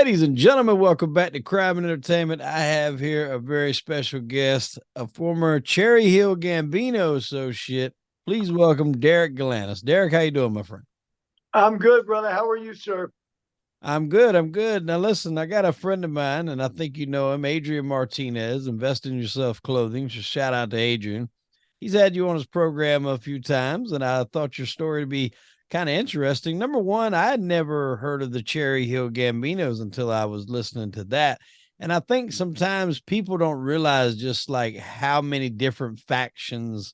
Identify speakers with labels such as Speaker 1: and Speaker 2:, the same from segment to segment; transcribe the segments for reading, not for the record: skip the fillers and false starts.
Speaker 1: Ladies and gentlemen, welcome back to Crime and Entertainment. I have here a very special guest, a former Cherry Hill Gambino associate. Please welcome Derek Galanis. Derek, how you doing, my friend?
Speaker 2: I'm good, brother. How are you, sir?
Speaker 1: I'm good. I'm good. Now, listen, I got a friend of mine, and I think you know him, Adrian Martinez, Invest in Yourself Clothing. So shout out to Adrian. He's had you on his program a few times, and I thought your story to be kind of interesting. Number one, I had never heard of the Cherry Hill Gambinos until I was listening to that. And I think sometimes people don't realize just like how many different factions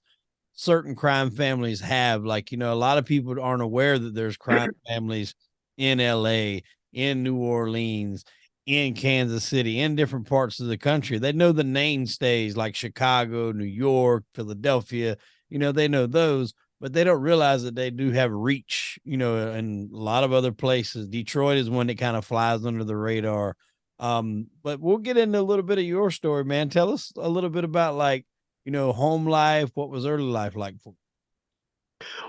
Speaker 1: certain crime families have. Like, a lot of people aren't aware that there's crime families in LA, in New Orleans, in Kansas City, in different parts of the country. They know the mainstays like Chicago, New York, Philadelphia. They know those, but they don't realize that they do have reach, in a lot of other places. Detroit is one that kind of flies under the radar. But we'll get into a little bit of your story, man. Tell us a little bit about like, home life. What was early life like for?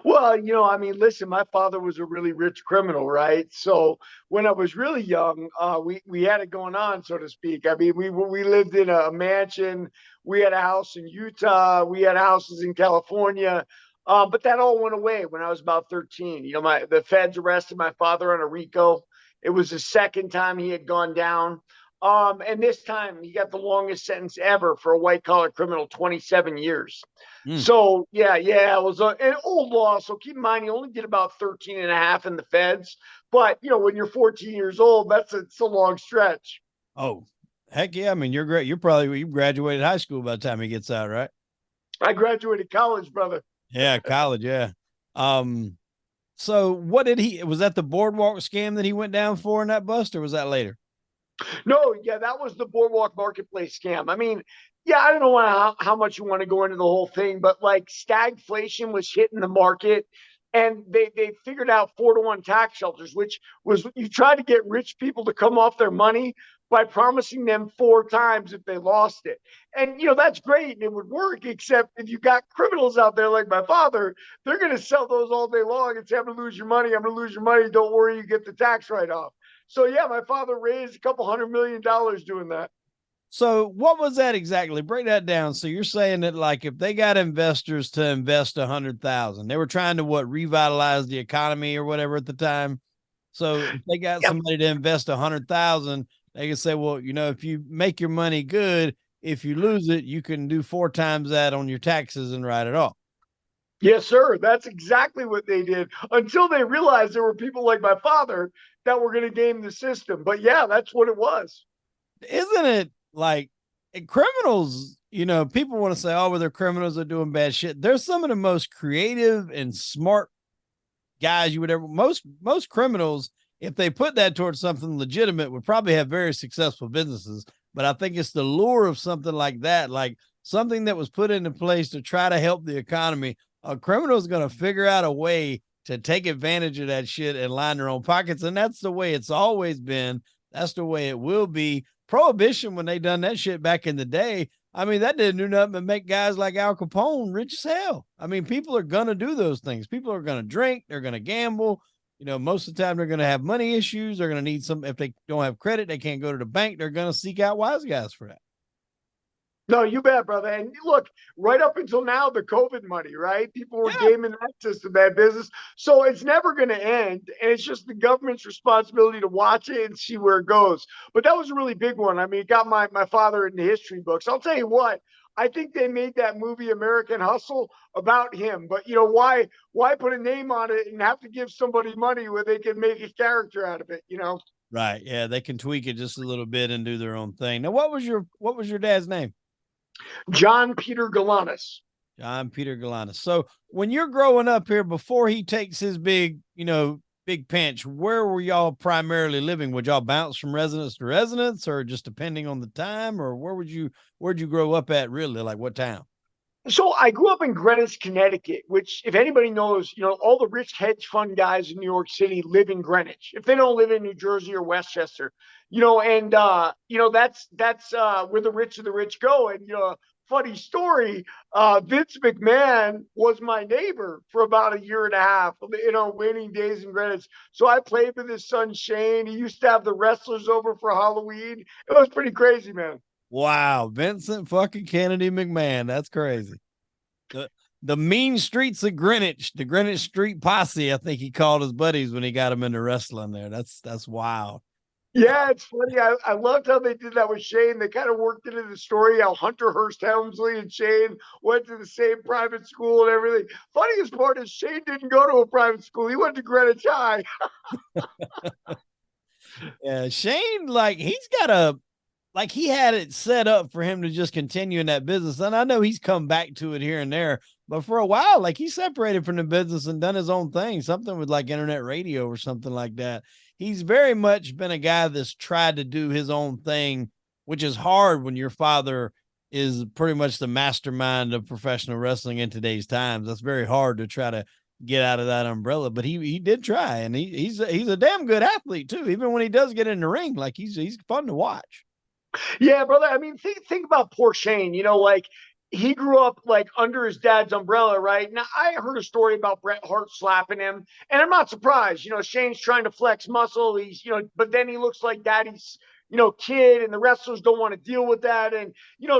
Speaker 2: Well, listen, my father was a really rich criminal, right? So when I was really young, we had it going on, so to speak. I mean, we lived in a mansion. We had a house in Utah. We had houses in California. But that all went away when I was about 13. The feds arrested my father on a RICO. It was the second time he had gone down. And this time he got the longest sentence ever for a white collar criminal, 27 years.
Speaker 1: Mm.
Speaker 2: So yeah, it was an old law. So keep in mind, he only did about 13 and a half in the feds. But when you're 14 years old, it's a long stretch.
Speaker 1: Oh, heck yeah. I mean, you're great. You graduated high school by the time he gets out, right?
Speaker 2: I graduated college, brother.
Speaker 1: Yeah, college, yeah. Um, so what did was that the boardwalk scam that he went down for in that bust, or was that later?
Speaker 2: No, yeah, that was the Boardwalk Marketplace scam. I mean, yeah, I don't know how much you want to go into the whole thing, but like stagflation was hitting the market, and they figured out 4-to-1 tax shelters, which was you try to get rich people to come off their money by promising them 4 times if they lost it. And that's great and it would work, except if you got criminals out there like my father, they're going to sell those all day long and say, I'm going to lose your money. I'm going to lose your money. Don't worry, you get the tax write off. So yeah, my father raised a couple $100 million doing that.
Speaker 1: So what was that exactly? Break that down. So you're saying that like if they got investors to invest 100,000, they were trying to what, revitalize the economy or whatever at the time. So if they got
Speaker 2: Yeah,
Speaker 1: somebody to invest 100,000, they can say, well, if you make your money good, if you lose it, you can do 4 times that on your taxes and write it off.
Speaker 2: yes, sir. That's exactly what they did until they realized there were people like my father that were going to game the system. But yeah, that's what it was.
Speaker 1: Isn't it like criminals? People want to say, oh, well, they're criminals, are doing bad shit. They're some of the most creative and smart guys you would ever. Most criminals, if they put that towards something legitimate, would probably have very successful businesses. But I think it's the lure of something like that, like something that was put into place to try to help the economy. A criminal is going to figure out a way to take advantage of that shit and line their own pockets. And that's the way it's always been. That's the way it will be. Prohibition, when they done that shit back in the day, I mean, that didn't do nothing but make guys like Al Capone rich as hell. I mean, people are going to do those things. People are going to drink. They're going to gamble. Most of the time they're going to have money issues. They're going to need some, if they don't have credit, they can't go to the bank. They're going to seek out wise guys for that.
Speaker 2: No, you bet, brother. And look, right up until now, the COVID money, right? People were
Speaker 1: Yeah.
Speaker 2: gaming that system, that business. So it's never going to end. And it's just the government's responsibility to watch it and see where it goes. But that was a really big one. I mean, it got my father in the history books. I'll tell you what, I think they made that movie American Hustle about him. But why put a name on it and have to give somebody money where they can make a character out of it?
Speaker 1: Right. Yeah. They can tweak it just a little bit and do their own thing. Now, what was your dad's name?
Speaker 2: John Peter Galanis.
Speaker 1: John Peter Galanis. So when you're growing up here, before he takes his big pinch, where were y'all primarily living? Would y'all bounce from residence to residence, or just depending on the time, or where'd you grow up at really? Like what town?
Speaker 2: So I grew up in Greenwich, Connecticut, which, if anybody knows, all the rich hedge fund guys in New York City live in Greenwich. If they don't live in New Jersey or Westchester, and that's where the rich of the rich go. And funny story. Vince McMahon was my neighbor for about a year and a half, waning days and Greenwich. So I played with his son Shane. He used to have the wrestlers over for Halloween. It was pretty crazy, man.
Speaker 1: Wow, Vincent fucking Kennedy McMahon. That's crazy. The the mean streets of Greenwich, the Greenwich Street Posse, I think he called his buddies when he got him into wrestling there. That's wild.
Speaker 2: Yeah, it's funny. I loved how they did that with Shane. They kind of worked into the story how Hunter Hearst Helmsley and Shane went to the same private school and everything. Funniest part is Shane didn't go to a private school. He went to Greenwich High.
Speaker 1: Yeah, Shane, like he's got like he had it set up for him to just continue in that business. And I know he's come back to it here and there, but for a while, like he separated from the business and done his own thing, something with like internet radio or something like that. He's very much been a guy that's tried to do his own thing, which is hard when your father is pretty much the mastermind of professional wrestling in today's times. That's very hard to try to get out of that umbrella, but he did try, and he's a damn good athlete too. Even when he does get in the ring, like he's fun to watch.
Speaker 2: Yeah, brother. I mean, think about poor Shane. Like he grew up like under his dad's umbrella, right? Now I heard a story about Bret Hart slapping him, and I'm not surprised. Shane's trying to flex muscle. He's but then he looks like daddy's kid, and the wrestlers don't want to deal with that, and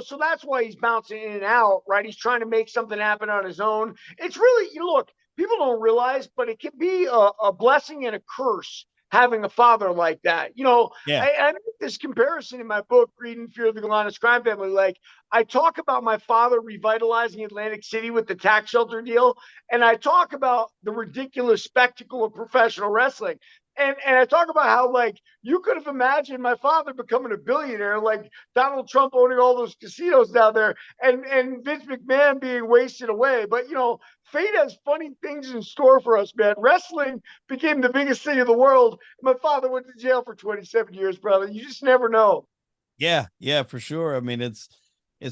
Speaker 2: so that's why he's bouncing in and out, right? He's trying to make something happen on his own. It's really, look, people don't realize, but it can be a blessing and a curse having a father like that.
Speaker 1: Yeah.
Speaker 2: I make this comparison in my book, Greed and Fear of the Galanis Crime Family. Like, I talk about my father revitalizing Atlantic City with the tax shelter deal, and I talk about the ridiculous spectacle of professional wrestling. And I talk about how, like, you could have imagined my father becoming a billionaire, like Donald Trump owning all those casinos down there, and Vince McMahon being wasted away. But, fate has funny things in store for us, man. Wrestling became the biggest thing in the world. My father went to jail for 27 years, brother. You just never know.
Speaker 1: Yeah, for sure. I mean, it's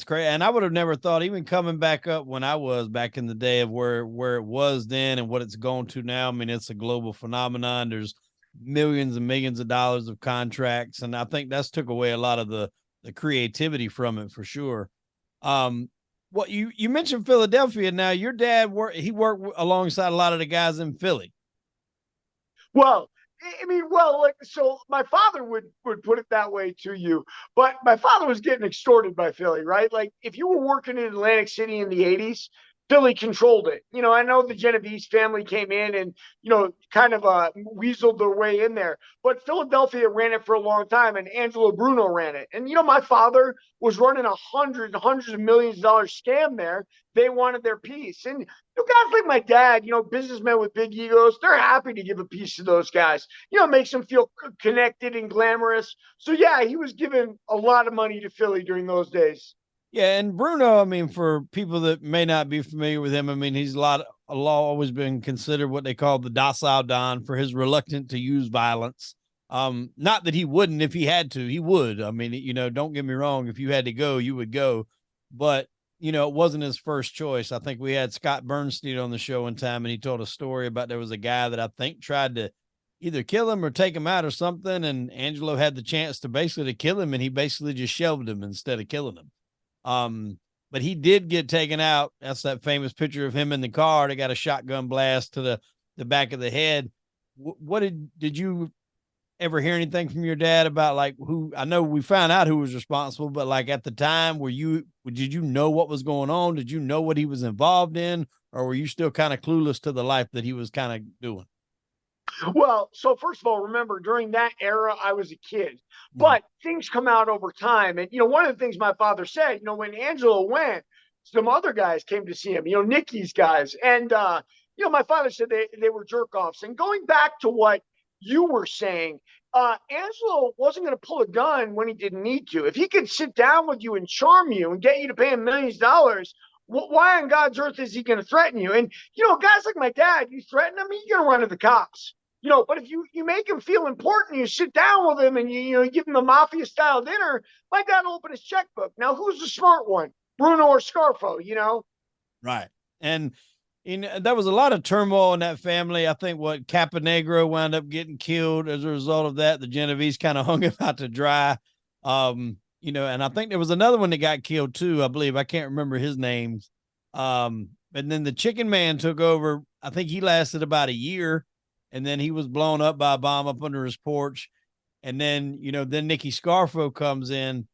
Speaker 1: crazy. And I would have never thought, even coming back up when I was back in the day, of where it was then and what it's gone to now. I mean, it's a global phenomenon. There's millions and millions of dollars of contracts, and I think that's took away a lot of the creativity from it for sure. What you mentioned Philadelphia. Now your dad he worked alongside a lot of the guys in Philly.
Speaker 2: Well, I mean, like, so my father would put it that way to you, but my father was getting extorted by Philly, right? Like, if you were working in Atlantic City in the 80s, Philly controlled it. I know the Genovese family came in and, kind of weaseled their way in there. But Philadelphia ran it for a long time, and Angelo Bruno ran it. And, my father was running hundreds of millions of dollars scam there. They wanted their piece. And guys like my dad, businessmen with big egos, they're happy to give a piece to those guys. It makes them feel connected and glamorous. So, yeah, he was giving a lot of money to Philly during those days.
Speaker 1: Yeah, and Bruno, I mean, for people that may not be familiar with him, I mean, he's always been considered what they call the docile Don for his reluctant to use violence. Not that he wouldn't if he had to, he would. I mean, don't get me wrong, if you had to go, you would go. But, it wasn't his first choice. I think we had Scott Bernstein on the show one time, and he told a story about there was a guy that I think tried to either kill him or take him out or something, and Angelo had the chance to basically kill him, and he basically just shelved him instead of killing him. But he did get taken out. That's that famous picture of him in the car. They got a shotgun blast to the back of the head. What did you ever hear anything from your dad about, like, who? I know we found out who was responsible, but like at the time, did you know what was going on? Did you know what he was involved in, or were you still kind of clueless to the life that he was kind of doing?
Speaker 2: Well, so first of all, remember, during that era, I was a kid,
Speaker 1: Mhm.
Speaker 2: but things come out over time. And, one of the things my father said, when Angelo went, some other guys came to see him, Nikki's guys. And, my father said they were jerk offs. And going back to what you were saying, Angelo wasn't going to pull a gun when he didn't need to. If he could sit down with you and charm you and get you to pay him millions of dollars, why on God's earth is he going to threaten you? And, guys like my dad, you threaten him, he's going to run to the cops. But if you make him feel important, you sit down with him and you give him a mafia style dinner, my dad will open his checkbook. Now, who's the smart one, Bruno or Scarfo?
Speaker 1: Right. And there was a lot of turmoil in that family. I think Caponegro wound up getting killed as a result of that. The Genovese kind of hung him out to dry. and I think there was another one that got killed too, I believe. I can't remember his names. And then the Chicken Man took over. I think he lasted about a year, and then he was blown up by a bomb up under his porch. And then, then Nicky Scarfo comes in.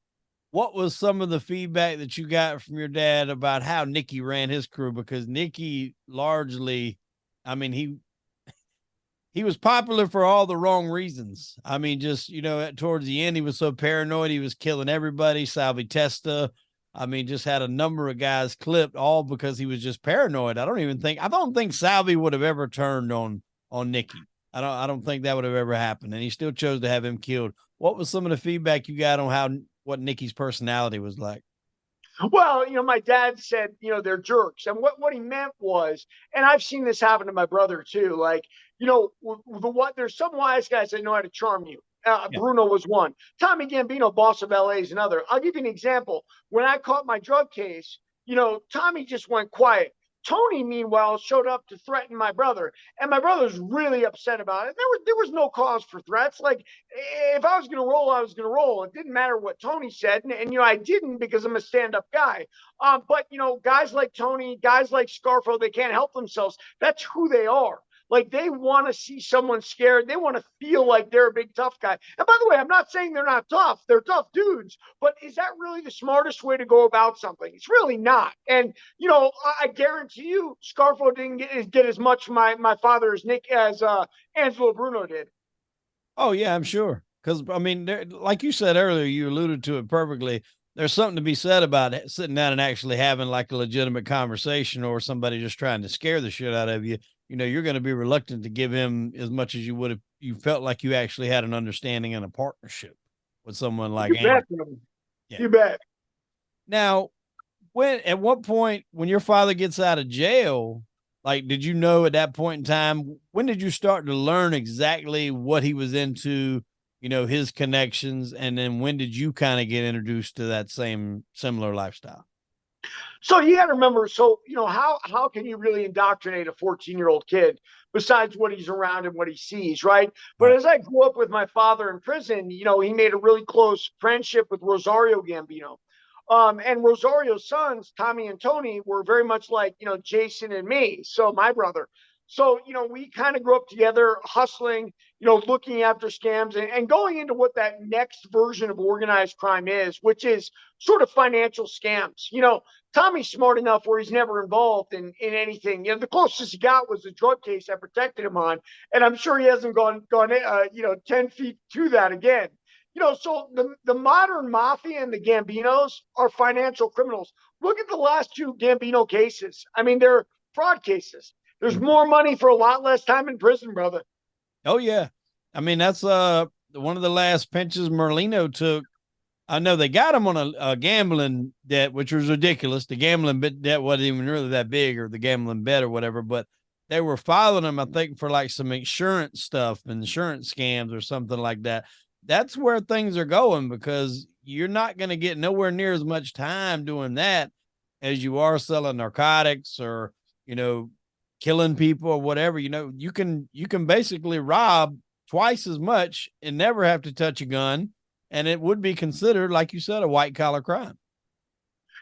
Speaker 1: What was some of the feedback that you got from your dad about how Nicky ran his crew? Because Nicky largely, I mean, he was popular for all the wrong reasons. I mean, just, towards the end, he was so paranoid. He was killing everybody. Salvi Testa. I mean, just had a number of guys clipped, all because he was just paranoid. I don't think Salvi would have ever turned on Nicky. I don't think that would have ever happened. And he still chose to have him killed. What was some of the feedback you got on what Nicky's personality was like?
Speaker 2: Well, my dad said, they're jerks. And what he meant was, and I've seen this happen to my brother too, like, there's some wise guys that know how to charm you. Yeah. Bruno was one. Tommy Gambino, boss of LA, is another. I'll give you an example. When I caught my drug case, Tommy just went quiet. Tony, meanwhile, showed up to threaten my brother, and my brother was really upset about it. There was no cause for threats. Like, if I was going to roll, I was going to roll. It didn't matter what Tony said, and I didn't, because I'm a stand-up guy. But guys like Tony, guys like Scarfo, they can't help themselves. That's who they are. Like, they want to see someone scared. They want to feel like they're a big tough guy. And by the way, I'm not saying they're not tough. They're tough dudes. But is that really the smartest way to go about something? It's really not. And, I guarantee you, Scarfo didn't get as much my father as Angelo Bruno did.
Speaker 1: Oh, yeah, I'm sure. Because, I mean, like you said earlier, you alluded to it perfectly. There's something to be said about sitting down and actually having like a legitimate conversation, or somebody just trying to scare the shit out of you. You're going to be reluctant to give him as much as you would if you felt like you actually had an understanding and a partnership with someone like
Speaker 2: Andy. You bet.
Speaker 1: Now, at what point, when your father gets out of jail, like, did you know at that point in time, when did you start to learn exactly what he was into, his connections, and then when did you kind of get introduced to that similar lifestyle?
Speaker 2: So you got to remember, how can you really indoctrinate a 14-year-old kid besides what he's around and what he sees, right? But as I grew up with my father in prison, he made a really close friendship with Rosario Gambino. And Rosario's sons, Tommy and Tony, were very much like, Jason and me. So my brother. So, we kind of grew up together, hustling, looking after scams and going into what that next version of organized crime is, which is sort of financial scams. Tommy's smart enough where he's never involved in anything. The closest he got was a drug case I protected him on. And I'm sure he hasn't gone 10 feet to that again. So the modern mafia and the Gambinos are financial criminals. Look at the last two Gambino cases. I mean, they're fraud cases. There's more money for a lot less time in prison, brother.
Speaker 1: Oh, yeah. I mean, that's one of the last pinches Merlino took. I know they got him on a gambling debt, which was ridiculous. The gambling debt wasn't even really that big, or the gambling bet or whatever, but they were filing him, I think, for like some insurance stuff, insurance scams or something like that. That's where things are going, because you're not going to get nowhere near as much time doing that as you are selling narcotics or, killing people or whatever. You can basically rob twice as much and never have to touch a gun. And it would be considered, like you said, a white collar crime.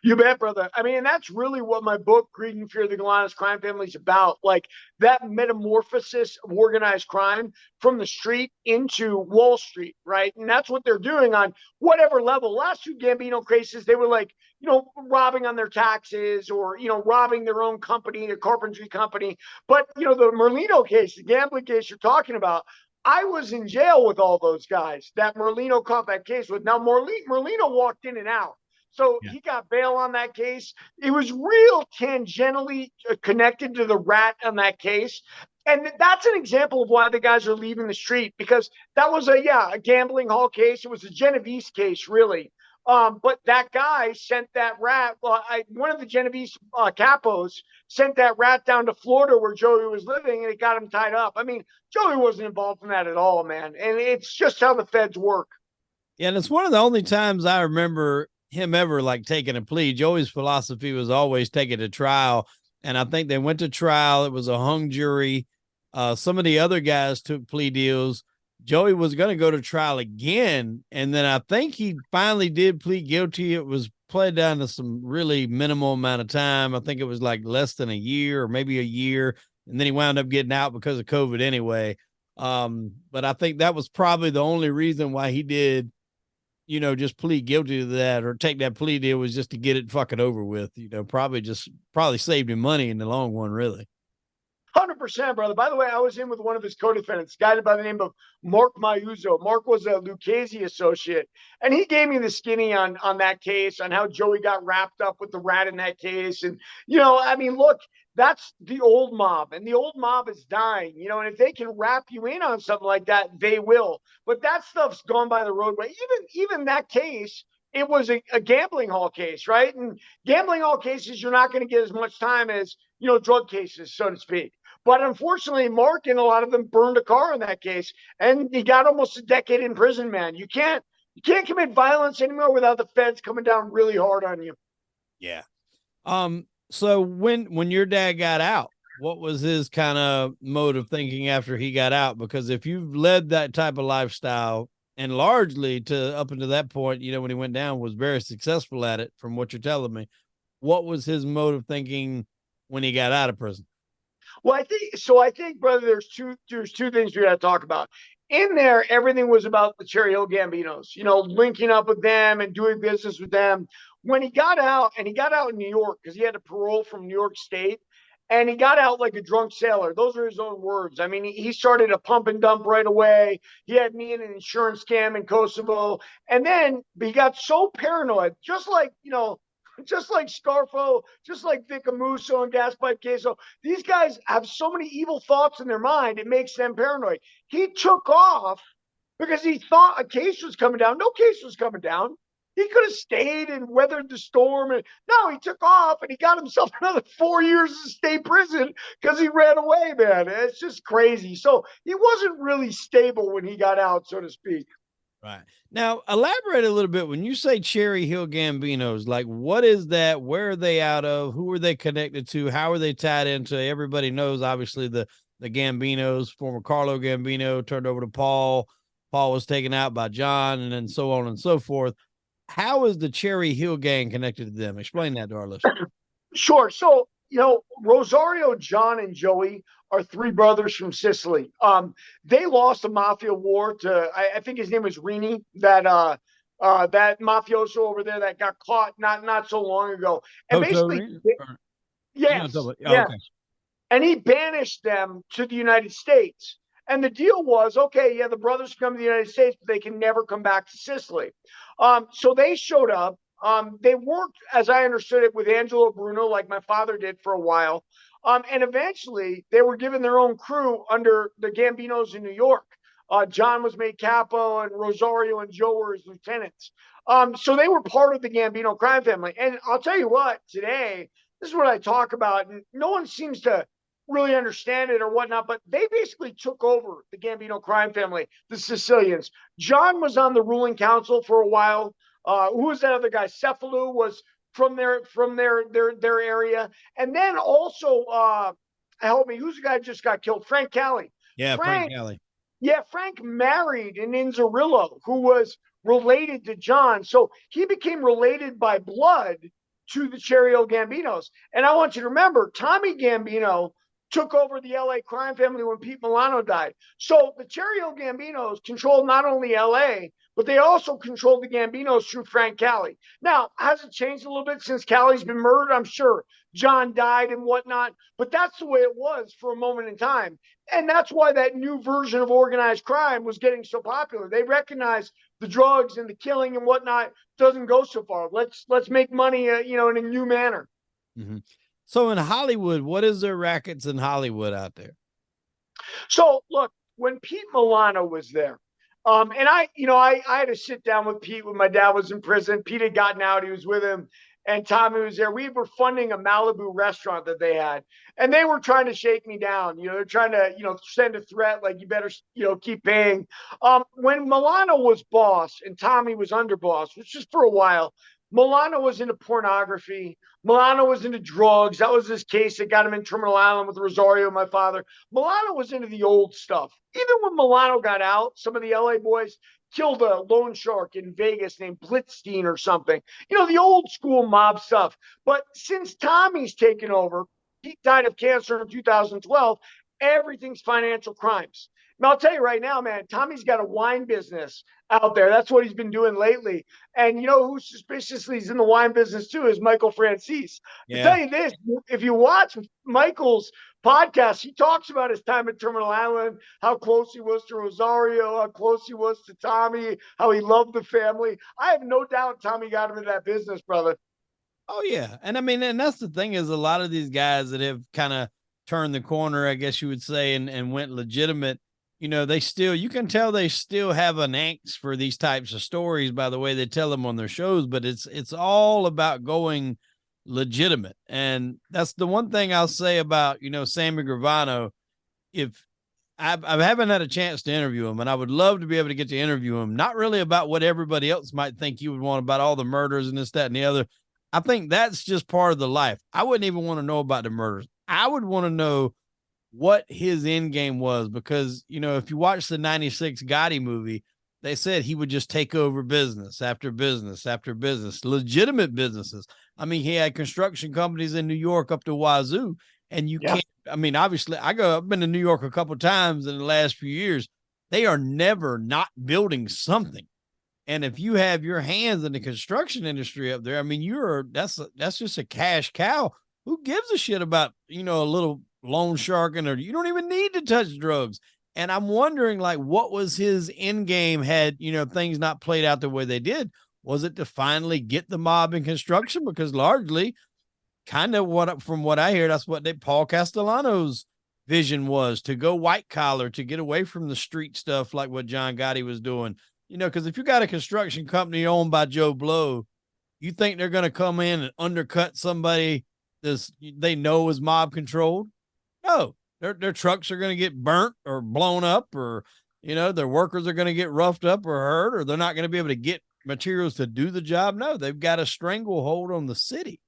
Speaker 2: You bet, brother. I mean, and that's really what my book, Greed and Fear of the Galanis Crime Family, is about. Like, that metamorphosis of organized crime from the street into Wall Street, right? And that's what they're doing on whatever level. Last two Gambino cases, they were like, robbing on their taxes, or, robbing their own company, their carpentry company. But, the Merlino case, the gambling case you're talking about, I was in jail with all those guys that Merlino caught that case with. Now, Merlino walked in and out. So he got bail on that case. It was real tangentially connected to the rat on that case. And that's an example of why the guys are leaving the street, because that was a gambling hall case. It was a Genovese case, really. But that guy sent that rat. One of the Genovese capos sent that rat down to Florida where Joey was living, and it got him tied up. I mean, Joey wasn't involved in that at all, man. And it's just how the feds work.
Speaker 1: Yeah, and it's one of the only times I remember him ever like taking a plea. Joey's philosophy was always take it to trial. And I think they went to trial. It was a hung jury. Some of the other guys took plea deals, Joey was going to go to trial again. And then I think he finally did plead guilty. It was played down to some really minimal amount of time. I think it was like less than a year or maybe a year. And then he wound up getting out because of COVID anyway. But I think that was probably the only reason why he did, just plead guilty to that or take that plea deal, was just to get it fucking over with. Probably saved him money in the long run, really.
Speaker 2: 100%, brother. By the way, I was in with one of his co-defendants, a guy by the name of Mark Mayuzo. Mark was a Lucchese associate, and he gave me the skinny on that case, on how Joey got wrapped up with the rat in that case. And, I mean, look, that's the old mob, and the old mob is dying, and if they can wrap you in on something like that, they will. But that stuff's gone by the roadway. Even that case, it was a gambling hall case, right? And gambling hall cases, you're not going to get as much time as, drug cases, so to speak. But unfortunately, Mark and a lot of them burned a car in that case, and he got almost a decade in prison, man. You can't commit violence anymore without the feds coming down really hard on you.
Speaker 1: Yeah. So when your dad got out, what was his kind of mode of thinking after he got out? Because if you've led that type of lifestyle, and largely to up until that point, when he went down, was very successful at it, from what you're telling me, what was his mode of thinking when he got out of prison?
Speaker 2: Well, I think, brother, there's two things we got to talk about. In there, everything was about the Cherry Hill Gambinos, linking up with them and doing business with them. When he got out, and he got out in New York because he had a parole from New York State, and he got out like a drunk sailor. Those are his own words. I mean, he started a pump and dump right away. He had me in an insurance scam in Kosovo. And then he got so paranoid, just like Scarfo, just like Vic Amuso and Gaspipe Queso. These guys have so many evil thoughts in their mind, it makes them paranoid. He took off because he thought a case was coming down. No case was coming down. He could have stayed and weathered the storm. And no, he took off and he got himself another 4 years in state prison because he ran away, man. It's just crazy. So he wasn't really stable when he got out, so to speak.
Speaker 1: Right. Now, elaborate a little bit. When you say Cherry Hill Gambinos, like, what is that? Where are they out of? Who are they connected to? How are they tied into? Everybody knows, obviously, the Gambinos. Former Carlo Gambino turned over to Paul. Paul was taken out by John, and then so on and so forth. How is the Cherry Hill gang connected to them? Explain that to our listeners.
Speaker 2: Sure. So, Rosario, John, and Joey are three brothers from Sicily. They lost a mafia war to, I think his name was Rini, that mafioso over there that got caught not so long ago. And basically, yes, yes.
Speaker 1: Okay.
Speaker 2: And he banished them to the United States. And the deal was, okay, yeah, the brothers come to the United States, but they can never come back to Sicily. So they showed up. They worked, as I understood it, with Angelo Bruno, like my father did for a while. And eventually, they were given their own crew under the Gambinos in New York. John was made capo, and Rosario and Joe were his lieutenants. So they were part of the Gambino crime family. And I'll tell you what, today, this is what I talk about, and no one seems to really understand it or whatnot, but they basically took over the Gambino crime family, the Sicilians. John was on the ruling council for a while. Who was that other guy? Cephalou was from their area. And then also, help me, who's the guy who just got killed? Frank Cali.
Speaker 1: Yeah, Frank Cali.
Speaker 2: Yeah, Frank married an Inzerillo who was related to John. So he became related by blood to the Cherry Hill Gambinos. And I want you to remember, Tommy Gambino took over the LA crime family when Pete Milano died. So the Cherry Hill Gambinos controlled not only LA, but they also controlled the Gambinos through Frank Cali. Now, has it changed a little bit since Cali's been murdered? I'm sure. John died and whatnot, but that's the way it was for a moment in time. And that's why that new version of organized crime was getting so popular. They recognize the drugs and the killing and whatnot doesn't go so far. Let's make money, in a new manner.
Speaker 1: Mm-hmm. So in Hollywood, what is their rackets in Hollywood out there?
Speaker 2: So look, when Pete Milano was there, and I had to sit down with Pete when my dad was in prison. Pete had gotten out; he was with him, and Tommy was there. We were funding a Malibu restaurant that they had, and they were trying to shake me down. They're trying to, send a threat like you better, keep paying. When Milano was boss and Tommy was underboss, which is for a while, Milano was into pornography. Milano was into drugs. That was his case that got him in Terminal Island with Rosario, my father. Milano was into the old stuff. Even when Milano got out, some of the LA boys killed a loan shark in Vegas named Blitzstein or something. The old school mob stuff. But since Tommy's taken over, he died of cancer in 2012. Everything's financial crimes. And I'll tell you right now, man, Tommy's got a wine business out there. That's what he's been doing lately. And you know who suspiciously is in the wine business too is Michael Francis. I
Speaker 1: Yeah.
Speaker 2: tell you this, if you watch Michael's podcast, he talks about his time at Terminal Island, how close he was to Rosario, how close he was to Tommy, how he loved the family. I have no doubt Tommy got him in that business, brother.
Speaker 1: Oh yeah. And I mean, and that's the thing is a lot of these guys that have kind of turned the corner, I guess you would say, and went legitimate, they still, you can tell they still have an angst for these types of stories by the way they tell them on their shows, but it's all about going legitimate. And that's the one thing I'll say about, Sammy Gravano. If I haven't had a chance to interview him, and I would love to be able to get to interview him, not really about what everybody else might think you would want about all the murders and this, that, and the other. I think that's just part of the life. I wouldn't even want to know about the murders. I would want to know what his end game was because, if you watch the 96 Gotti movie, they said he would just take over business after business after business, legitimate businesses. I mean, he had construction companies in New York up to wazoo, and you can't, I mean, obviously I've been to New York a couple of times in the last few years. They are never not building something. And if you have your hands in the construction industry up there, I mean, that's just a cash cow. Who gives a shit about, a little loan shark or you don't even need to touch drugs. And I'm wondering like, what was his end game had, things not played out the way they did? Was it to finally get the mob in construction? Because largely kind of from what I hear, that's what Paul Castellano's vision was, to go white collar, to get away from the street stuff like what John Gotti was doing. Because if you got a construction company owned by Joe Blow, you think they're going to come in and undercut somebody they know is mob controlled? No, their trucks are going to get burnt or blown up, or their workers are going to get roughed up or hurt, or they're not going to be able to get materials to do the job. No, they've got a stranglehold on the city.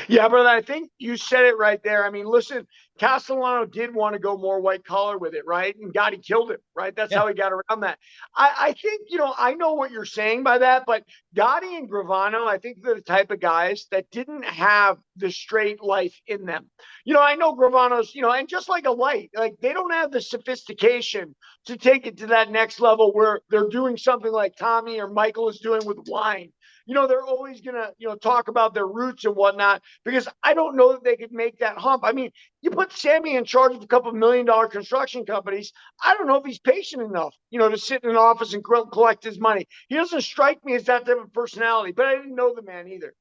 Speaker 2: Yeah, brother, I think you said it right there. I mean, listen, Castellano did want to go more white collar with it, right? And Gotti killed him, right? That's how he got around that. I think, I know what you're saying by that, but Gotti and Gravano, I think they're the type of guys that didn't have the straight life in them. I know Gravano's, and just like a light, like they don't have the sophistication to take it to that next level where they're doing something like Tommy or Michael is doing with wine. They're always going to, talk about their roots and whatnot, because I don't know that they could make that hump. I mean, you put Sammy in charge of a couple $1 million construction companies. I don't know if he's patient enough, to sit in an office and collect his money. He doesn't strike me as that type of personality, but I didn't know the man either.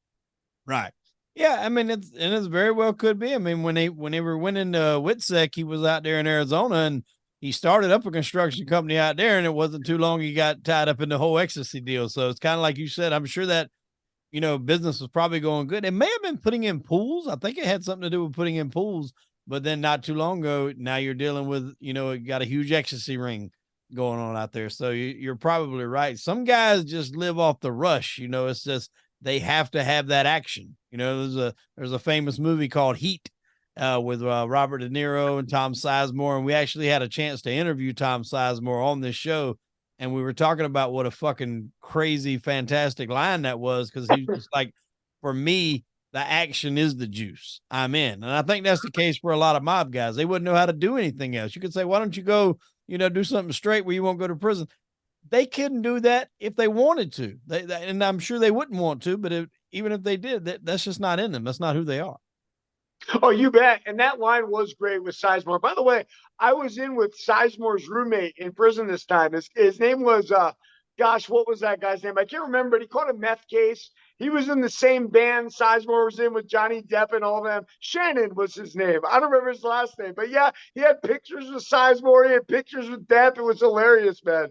Speaker 1: Right. Yeah. I mean, it's very well could be. I mean, when they were winning Witsec, he was out there in Arizona and he started up a construction company out there, and it wasn't too long he got tied up in the whole Ecstasy deal. So it's kind of like you said, I'm sure that, business was probably going good. It may have been putting in pools. I think it had something to do with putting in pools, but then not too long ago, now you're dealing with, you got a huge Ecstasy ring going on out there. So you're probably right. Some guys just live off the rush. It's just, they have to have that action. There's a famous movie called Heat, with Robert De Niro and Tom Sizemore. And we actually had a chance to interview Tom Sizemore on this show. And we were talking about what a fucking crazy, fantastic line that was. Cause he was like, for me, the action is the juice. I'm in. And I think that's the case for a lot of mob guys. They wouldn't know how to do anything else. You could say, why don't you go, do something straight where you won't go to prison? They couldn't do that if they wanted to. And I'm sure they wouldn't want to, but even if they did, that's just not in them. That's not who they are.
Speaker 2: Oh, you bet. And that line was great with Sizemore. By the way, I was in with Sizemore's roommate in prison this time. His name was, gosh, what was that guy's name? I can't remember, but he caught a meth case. He was in the same band Sizemore was in with Johnny Depp and all of them. Shannon was his name. I don't remember his last name, but yeah, he had pictures with Sizemore. He had pictures with Depp. It was hilarious, man.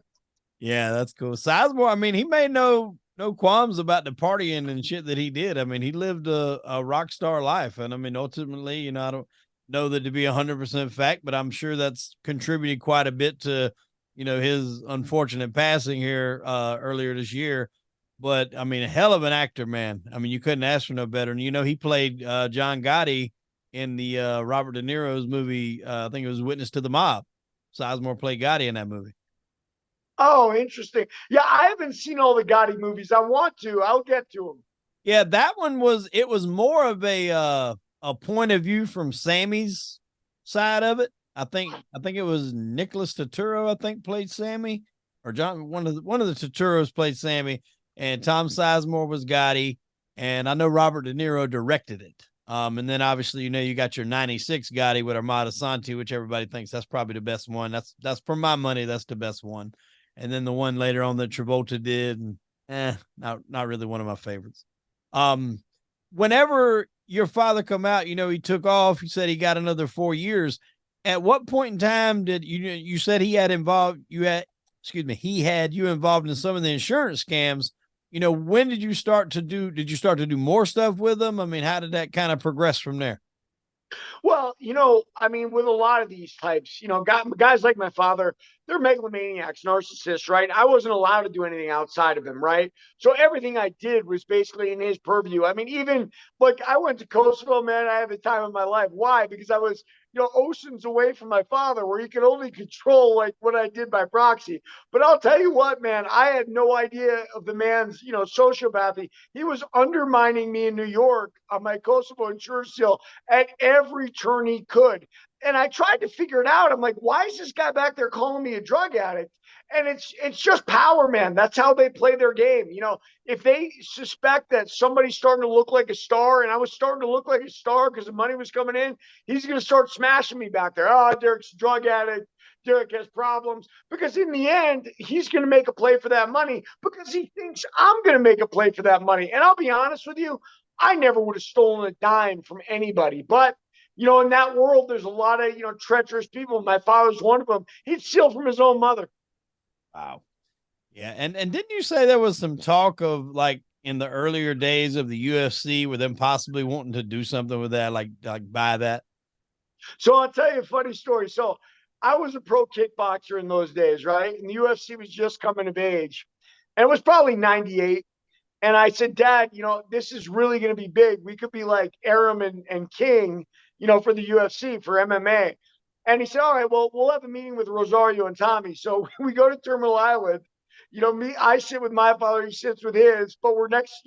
Speaker 1: Yeah, that's cool. Sizemore, I mean, he made no qualms about the partying and shit that he did. I mean, he lived a rock star life. And I mean, ultimately, I don't know that to be 100% fact, but I'm sure that's contributed quite a bit to, his unfortunate passing here earlier this year. but I mean, a hell of an actor, man. I mean, you couldn't ask for no better. And he played John Gotti in the Robert De Niro's movie. I think it was Witness to the Mob. Sizemore played Gotti in that movie.
Speaker 2: Oh, interesting. Yeah, I haven't seen all the Gotti movies. I want to. I'll get to them.
Speaker 1: Yeah, that one was. It was more of a point of view from Sammy's side of it. I think it was Nicholas Turturro. I think played Sammy, or John. One of the Turturros played Sammy, and Tom Sizemore was Gotti, and I know Robert De Niro directed it. And then obviously you got your '96 Gotti with Armada Santi, which everybody thinks that's probably the best one. That's for my money, that's the best one. And then the one later on that Travolta did, and not really one of my favorites. Um, Whenever your father come out, he took off. He said he got another 4 years. At what point in time did you said he had involved you had excuse me he had you involved in some of the insurance scams? When did you start to do? Did you start to do more stuff with them? I mean, how did that kind of progress from there?
Speaker 2: Well, I mean, with a lot of these types, guys like my father, they're megalomaniacs, narcissists, right? I wasn't allowed to do anything outside of him, right? So everything I did was basically in his purview. I mean, even like I went to Kosovo, man, I had the time of my life. Why? Because I was, oceans away from my father where he could only control like what I did by proxy. But I'll tell you what, man, I had no idea of the man's, sociopathy. He was undermining me in New York on my Kosovo insurance deal at every turn he could. And I tried to figure it out. I'm like, why is this guy back there calling me a drug addict? And it's just power, man. That's how they play their game. If they suspect that somebody's starting to look like a star, and I was starting to look like a star because the money was coming in, he's going to start smashing me back there. Oh, Derek's a drug addict. Derek has problems, because in the end, he's going to make a play for that money because he thinks I'm going to make a play for that money. And I'll be honest with you, I never would have stolen a dime from anybody. But, in that world, there's a lot of, treacherous people. My father's one of them. He'd steal from his own mother.
Speaker 1: Wow. Yeah, and didn't you say there was some talk of like in the earlier days of the UFC with them possibly wanting to do something with that, like buy that?
Speaker 2: So I'll tell you a funny story. So I was a pro kickboxer in those days, right? And the UFC was just coming of age. And it was probably 98. And I said, Dad, this is really going to be big. We could be like Aram and King, for the UFC, for MMA. And he said, all right, well, we'll have a meeting with Rosario and Tommy. So we go to Terminal Island. I sit with my father, he sits with his, but we're next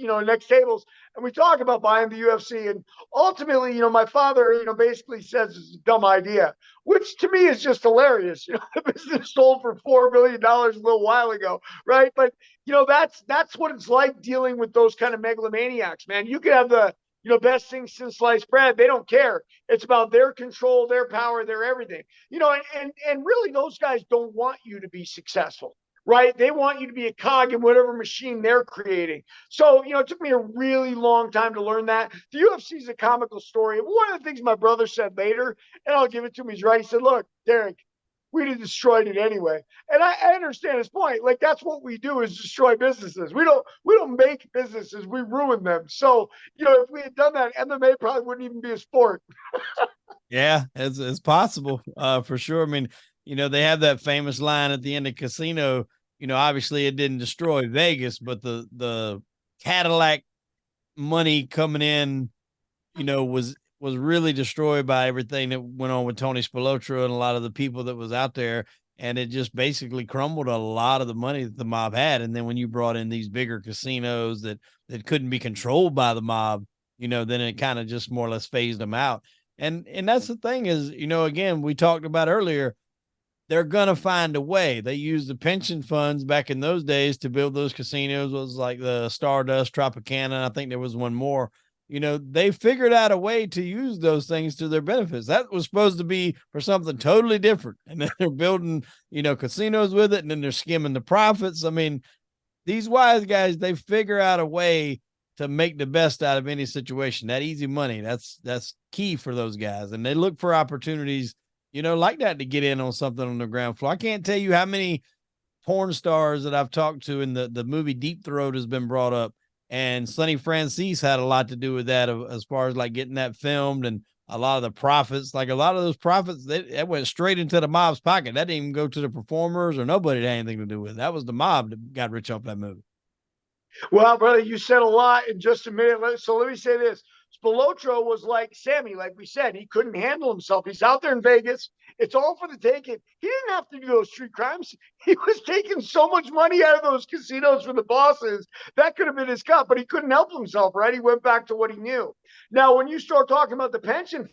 Speaker 2: tables. And we talk about buying the UFC. And ultimately, my father, basically says it's a dumb idea, which to me is just hilarious. The business sold for $4 billion a little while ago, right? But that's what it's like dealing with those kind of megalomaniacs, man. You could have the best thing since sliced bread. They don't care. It's about their control, their power, their everything. And really those guys don't want you to be successful, right? They want you to be a cog in whatever machine they're creating. So, it took me a really long time to learn that. The UFC is a comical story. One of the things my brother said later, and I'll give it to him, he's right. He said, look, Derek, we'd have destroyed it anyway. And I understand his point. Like that's what we do is destroy businesses. We don't make businesses, we ruin them. So, if we had done that, MMA probably wouldn't even be a sport.
Speaker 1: Yeah, it's possible, for sure. I mean, they have that famous line at the end of Casino. Obviously it didn't destroy Vegas, but the Cadillac money coming in, was really destroyed by everything that went on with Tony Spilotro and a lot of the people that was out there. And it just basically crumbled a lot of the money that the mob had. And then when you brought in these bigger casinos that couldn't be controlled by the mob, then it kind of just more or less phased them out. And that's the thing is, again, we talked about earlier, they're gonna find a way. They used the pension funds back in those days to build those casinos. It was like the Stardust, Tropicana. I think there was one more. They figured out a way to use those things to their benefits. That was supposed to be for something totally different. And then they're building, casinos with it, and then they're skimming the profits. I mean, these wise guys, they figure out a way to make the best out of any situation. That easy money, that's key for those guys. And they look for opportunities, like that to get in on something on the ground floor. I can't tell you how many porn stars that I've talked to in the movie Deep Throat has been brought up. And Sonny Francis had a lot to do with that as far as like getting that filmed and a lot of the profits, like a lot of those profits, that went straight into the mob's pocket. That didn't even go to the performers or nobody that had anything to do with it. That was the mob that got rich off that movie.
Speaker 2: Well, brother, you said a lot in just a minute. So let me say this. Spilotro was like Sammy, like we said, he couldn't handle himself. He's out there in Vegas. It's all for the taking. He didn't have to do those street crimes. He was taking so much money out of those casinos for the bosses. That could have been his cut, but he couldn't help himself, right? He went back to what he knew. Now, when you start talking about the pension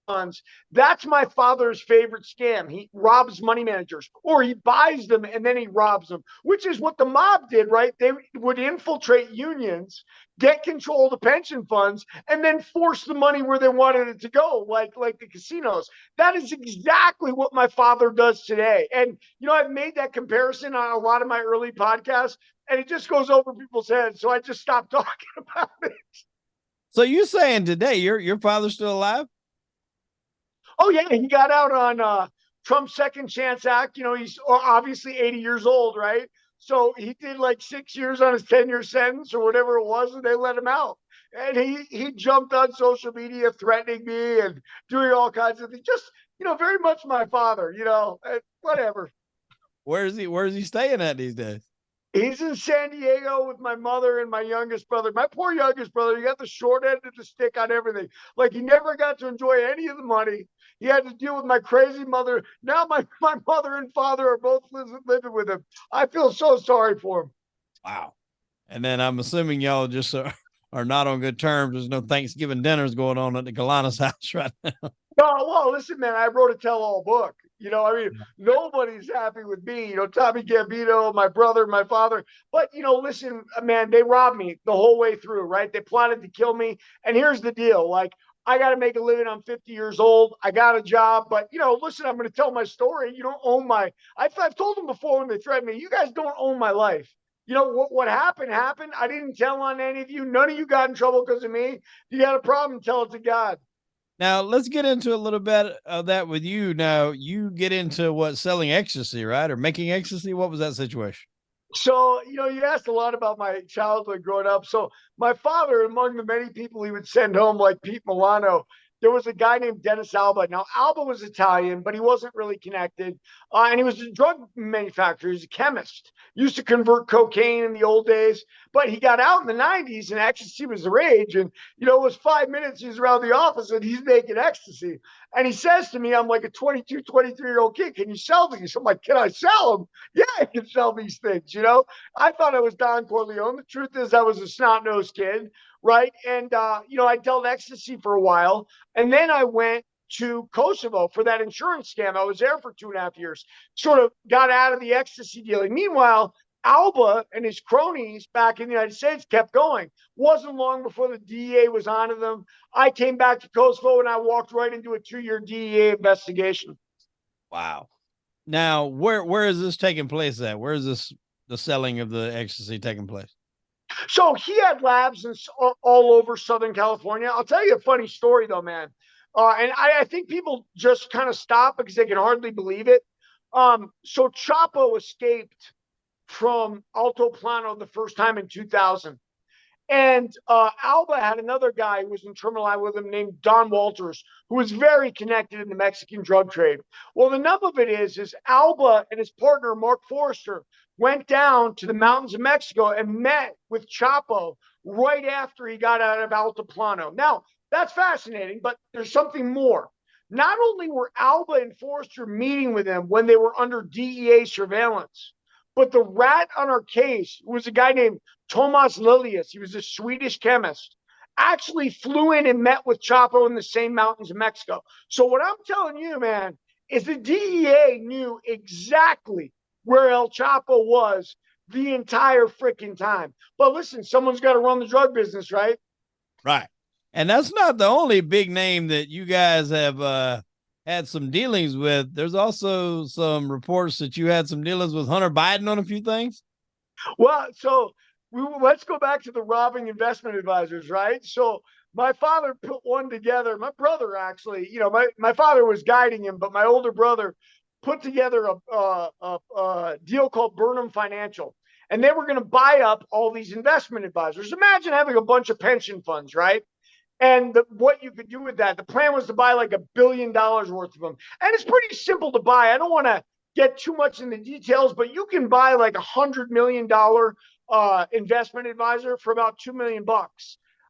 Speaker 2: funds, that's my father's favorite scam. He robs money managers, or he buys them and then he robs them, which is what the mob did, right? They would infiltrate unions, get control of the pension funds, and then force the money where they wanted it to go, like the casinos. That is exactly what my father does today. And I've made that comparison on a lot of my early podcasts, and it just goes over people's heads. So I just stopped talking about it.
Speaker 1: So you saying today your father's still alive?
Speaker 2: Oh yeah, he got out on Trump's Second Chance Act. He's obviously 80 years old, right? So he did like 6 years on his 10-year sentence or whatever it was, and they let him out. And he jumped on social media threatening me and doing all kinds of things. Just very much my father. Whatever.
Speaker 1: Where's he staying at these days?
Speaker 2: He's in San Diego with my mother and my youngest brother. My poor youngest brother, he got the short end of the stick on everything. Like, he never got to enjoy any of the money. He had to deal with my crazy mother. Now my mother and father are both living with him. I feel so sorry for him.
Speaker 1: Wow. And then I'm assuming y'all just are not on good terms. There's no Thanksgiving dinners going on at the Galanis house right now.
Speaker 2: No, well, listen, man, I wrote a tell-all book. Nobody's happy with me. Tommy Gambino, my brother, my father. But listen, man, they robbed me the whole way through, right? They plotted to kill me. And here's the deal: like, I got to make a living. I'm 50 years old. I got a job, but listen, I'm going to tell my story. You don't own my. I've told them before when they threatened me. You guys don't own my life. What happened happened. I didn't tell on any of you. None of you got in trouble because of me. If you got a problem, tell it to God.
Speaker 1: Now let's get into a little bit of that with you. Now you get into what, selling ecstasy, right? Or making ecstasy. What was that situation?
Speaker 2: So, you asked a lot about my childhood growing up. So, my father, among the many people he would send home, like Pete Milano, there was a guy named Dennis Alba. Now, Alba was Italian, but he wasn't really connected. And he was a drug manufacturer. He's a chemist. Used to convert cocaine in the old days, but he got out in the 90s and ecstasy was the rage. And, it was 5 minutes. He's around the office and he's making ecstasy. And he says to me, I'm like a 22, 23-year-old kid. Can you sell these? I'm like, can I sell them? Yeah, I can sell these things. I thought I was Don Corleone. The truth is, I was a snot nosed kid, right? And I dealt ecstasy for a while, and then I went to Kosovo for that insurance scam. I was there for 2.5 years. Sort of got out of the ecstasy dealing. Meanwhile, Alba and his cronies back in the United States kept going. Wasn't long before the DEA was onto them. I came back to Kosovo and I walked right into a 2-year DEA investigation.
Speaker 1: Wow. Now, where is this taking place at? Where is the selling of the ecstasy taking place?
Speaker 2: So he had labs all over Southern California. I'll tell you a funny story though, man. And I think people just kind of stop because they can hardly believe it. So Chapo escaped from Alto Plano the first time in 2000. And Alba had another guy who was in terminal line with him named Don Walters, who was very connected in the Mexican drug trade. Well, the nub of it is Alba and his partner, Mark Forrester, went down to the mountains of Mexico and met with Chapo right after he got out of Altiplano. Now, that's fascinating, but there's something more. Not only were Alba and Forrester meeting with him when they were under DEA surveillance, but the rat on our case was a guy named Thomas Lilius. He was a Swedish chemist. Actually flew in and met with Chapo in the same mountains of Mexico. So what I'm telling you, man, is the DEA knew exactly where El Chapo was the entire freaking time. But listen, someone's got to run the drug business, right?
Speaker 1: Right. And that's not the only big name that you guys have had some dealings with. There's also some reports that you had some dealings with Hunter Biden on a few things.
Speaker 2: Well, so let's go back to the robbing investment advisors, right? So my father put one together. My brother actually, my father was guiding him, but my older brother put together a deal called Burnham Financial. And they were going to buy up all these investment advisors. Imagine having a bunch of pension funds, right? And what you could do with that, the plan was to buy like $1 billion worth of them. And it's pretty simple to buy. I don't want to get too much in the details, but you can buy like $100 million investment advisor for about $2 million.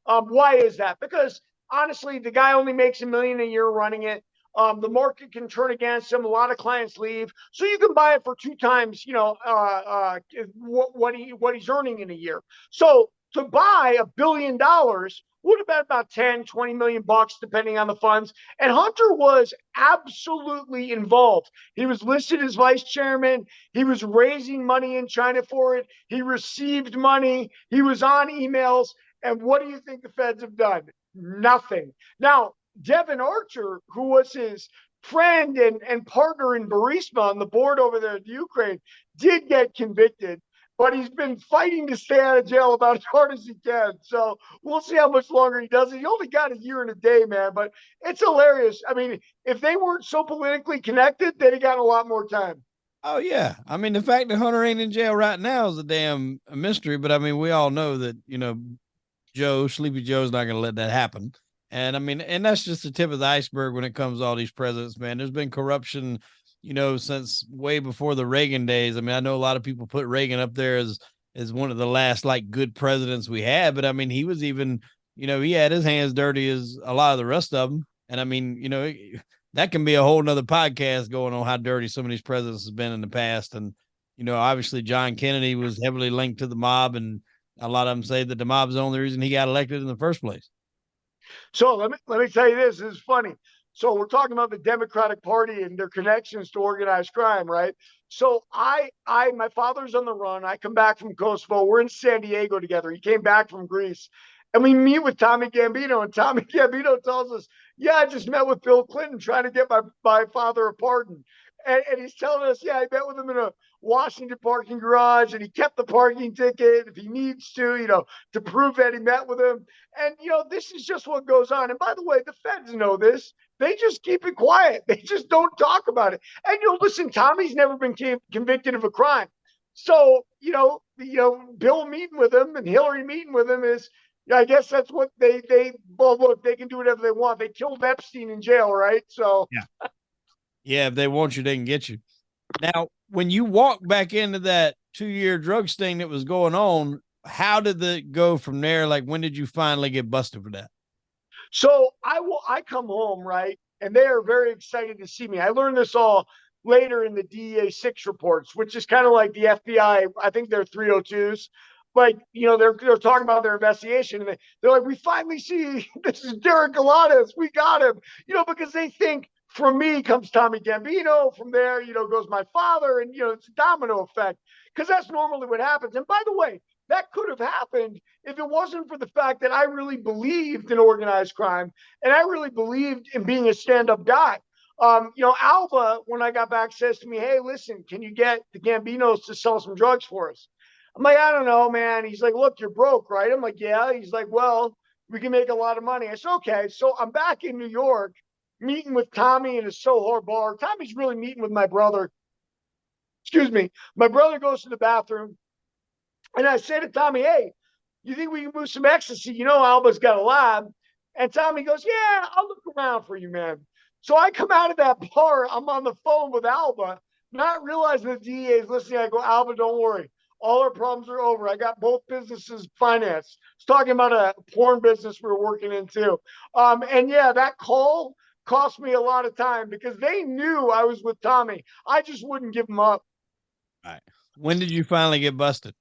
Speaker 2: Why is that? Because honestly, the guy only makes $1 million a year running it. The market can turn against him. A lot of clients leave, so you can buy it for 2 times, what he's earning in a year. So to buy $1 billion would have been about 10, 20 million bucks, depending on the funds. And Hunter was absolutely involved. He was listed as vice chairman. He was raising money in China for it. He received money. He was on emails. And what do you think the feds have done? Nothing. Now, Devin Archer, who was his friend and partner in Burisma on the board over there in Ukraine, did get convicted, but he's been fighting to stay out of jail about as hard as he can. So we'll see how much longer he does it. He only got a year and a day, man, but it's hilarious. I mean, if they weren't so politically connected, they'd have gotten a lot more time.
Speaker 1: Oh yeah, I mean the fact that Hunter ain't in jail right now is a damn mystery. But I mean we all know that Sleepy Joe's not going to let that happen. And I mean, and that's just the tip of the iceberg when it comes to all these presidents, man. There's been corruption, since way before the Reagan days. I mean, I know a lot of people put Reagan up there as one of the last like good presidents we had, but I mean, he was even, he had his hands dirty as a lot of the rest of them. And I mean, that can be a whole nother podcast going on how dirty some of these presidents have been in the past. And, obviously John Kennedy was heavily linked to the mob, and a lot of them say that the mob's the only reason he got elected in the first place.
Speaker 2: So let me tell you this. This is funny. So we're talking about the Democratic Party and their connections to organized crime, right? So my father's on the run. I come back from Kosovo. We're in San Diego together. He came back from Greece, and we meet with Tommy Gambino. And Tommy Gambino tells us, "Yeah, I just met with Bill Clinton trying to get my father a pardon." And he's telling us, yeah, I met with him in a Washington parking garage, and he kept the parking ticket if he needs to prove that he met with him. And, this is just what goes on. And by the way, the feds know this. They just keep it quiet. They just don't talk about it. And, listen, Tommy's never been convicted of a crime. So, Bill meeting with him and Hillary meeting with him is, I guess that's what well, look, they can do whatever they want. They killed Epstein in jail, right? So,
Speaker 1: yeah. Yeah, if they want you, they can get you. Now, when you walk back into that 2-year drug sting that was going on, how did it go from there? Like, when did you finally get busted for that?
Speaker 2: So I come home, right? And they are very excited to see me. I learned this all later in the DEA 6 reports, which is kind of like the FBI. I think they're 302s. Like, they're talking about their investigation, and they're like, we finally see this is Derek Galanis. We got him, because they think from me comes Tommy Gambino. From there, goes my father, and it's a domino effect, because that's normally what happens. And by the way, that could have happened if it wasn't for the fact that I really believed in organized crime, and I really believed in being a stand-up guy. Alva, when I got back, says to me, "Hey, listen, can you get the Gambinos to sell some drugs for us?" I'm like, "I don't know, man." He's like, "Look, you're broke, right?" I'm like, "Yeah." He's like, "Well, we can make a lot of money." I said, "Okay." So I'm back in New York, meeting with Tommy in a Soho bar. Tommy's really meeting with my brother. Excuse me. My brother goes to the bathroom, and I say to Tommy, "Hey, you think we can move some ecstasy? Alba's got a lab." And Tommy goes, "Yeah, I'll look around for you, man." So I come out of that bar. I'm on the phone with Alba, not realizing the DEA is listening. I go, "Alba, don't worry. All our problems are over. I got both businesses financed." It's talking about a porn business we were working in too. And yeah, that call cost me a lot of time because they knew I was with Tommy. I just wouldn't give them up.
Speaker 1: All right. When did you finally get busted?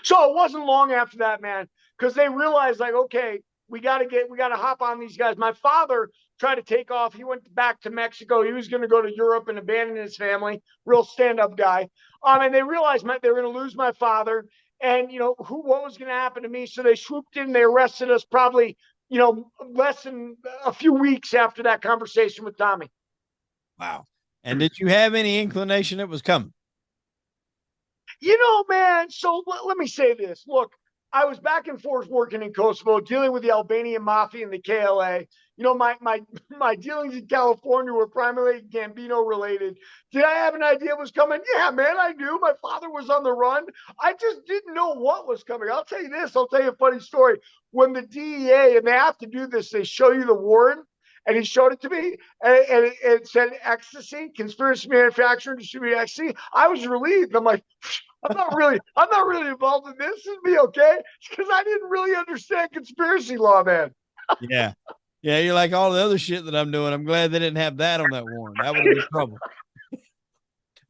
Speaker 2: So it wasn't long after that, man, because they realized, like, okay, we got to hop on these guys. My father tried to take off. He went back to Mexico. He was going to go to Europe and abandon his family. Real stand-up guy. And they realized they were going to lose my father. And, what was going to happen to me? So they swooped in. They arrested us probably, less than a few weeks after that conversation with Tommy.
Speaker 1: Wow. And did you have any inclination it was coming?
Speaker 2: Man, so let me say this. Look, I was back and forth working in Kosovo, dealing with the Albanian mafia and the KLA. My dealings in California were primarily Gambino related. Did I have an idea it was coming? Yeah, man, I knew. My father was on the run. I just didn't know what was coming. I'll tell you this. I'll tell you a funny story. When the DEA, and they have to do this, they show you the warrant, and he showed it to me, and it said Ecstasy, conspiracy manufacturer and distributor Ecstasy. I was relieved. I'm like, I'm not really involved in this. It'll be okay, because I didn't really understand conspiracy law, man.
Speaker 1: Yeah. Yeah, you're like all the other shit that I'm doing. I'm glad they didn't have that on that warrant. That would have been trouble.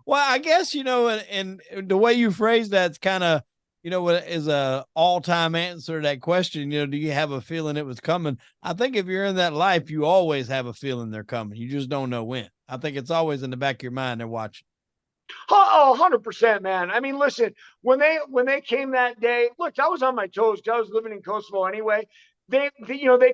Speaker 1: Well, I guess, and the way you phrase that's kind of, what is a all-time answer to that question. Do you have a feeling it was coming? I think if you're in that life, you always have a feeling they're coming. You just don't know when. I think it's always in the back of your mind they're watching.
Speaker 2: Oh, 100%, man. I mean, listen, when they came that day, look, I was on my toes. I was living in Kosovo anyway. They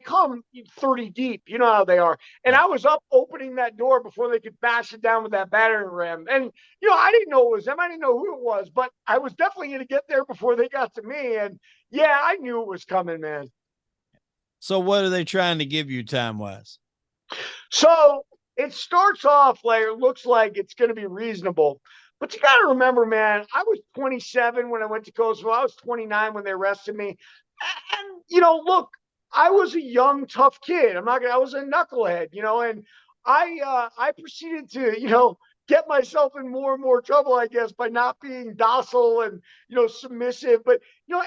Speaker 2: come 30 deep. You know how they are. And
Speaker 1: Right.
Speaker 2: I was up opening that door before they could bash it down with that battering ram. And I didn't know it was them. I didn't know who it was, but I was definitely going to get there before they got to me. And yeah, I knew it was coming, man.
Speaker 1: So what are they trying to give you time-wise?
Speaker 2: So it starts off like it looks like it's going to be reasonable. But you got to remember, man, I was 27 when I went to Kosovo. I was 29 when they arrested me. And, look, I was a young, tough kid. I was a knucklehead, and I proceeded to, get myself in more and more trouble, I guess, by not being docile and, submissive. But,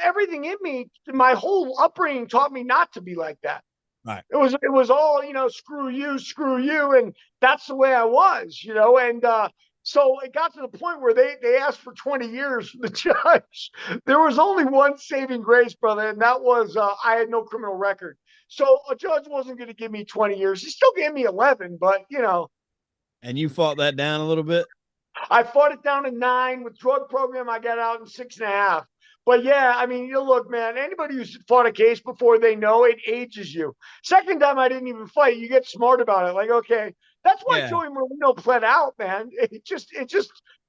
Speaker 2: everything in me, my whole upbringing taught me not to be like that.
Speaker 1: Right.
Speaker 2: It was all, screw you, and that's the way I was, and so it got to the point where they asked for 20 years from the judge. There was only one saving grace, brother, and that was I had no criminal record. So a judge wasn't going to give me 20 years. He still gave me 11, but
Speaker 1: And you fought that down a little bit?
Speaker 2: I fought it down to 9 with drug program. I got out in 6.5. But yeah, I mean, look, man, anybody who's fought a case before, they know it ages you. Second time I didn't even fight, you get smart about it. Like, okay, that's why
Speaker 1: Yeah.
Speaker 2: Joey Merlino pled out, man.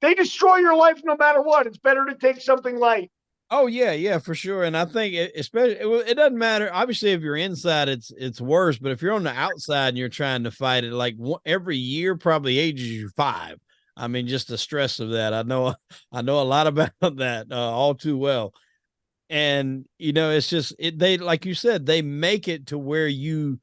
Speaker 2: They destroy your life no matter what. It's better to take something light.
Speaker 1: Oh yeah, for sure. And I think especially it doesn't matter. Obviously, if you're inside, it's worse. But if you're on the outside and you're trying to fight it, like every year probably ages you 5. I mean, just the stress of that. I know a lot about that all too well. And it's just they like you said, they make it to where you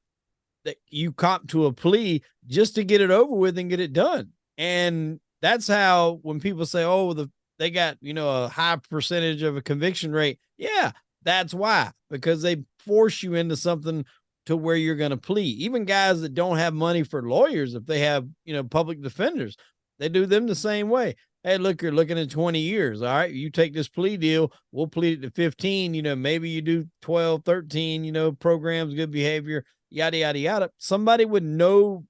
Speaker 1: cop to a plea just to get it over with and get it done. And that's how when people say, "Oh, they got a high percentage of a conviction rate," yeah, that's why, because they force you into something to where you're going to plea. Even guys that don't have money for lawyers, if they have public defenders, they do them the same way. Hey, look, you're looking at 20 years. All right, you take this plea deal, we'll plead it to 15. Maybe you do 12, 13. Programs, good behavior, yada yada yada. Somebody with no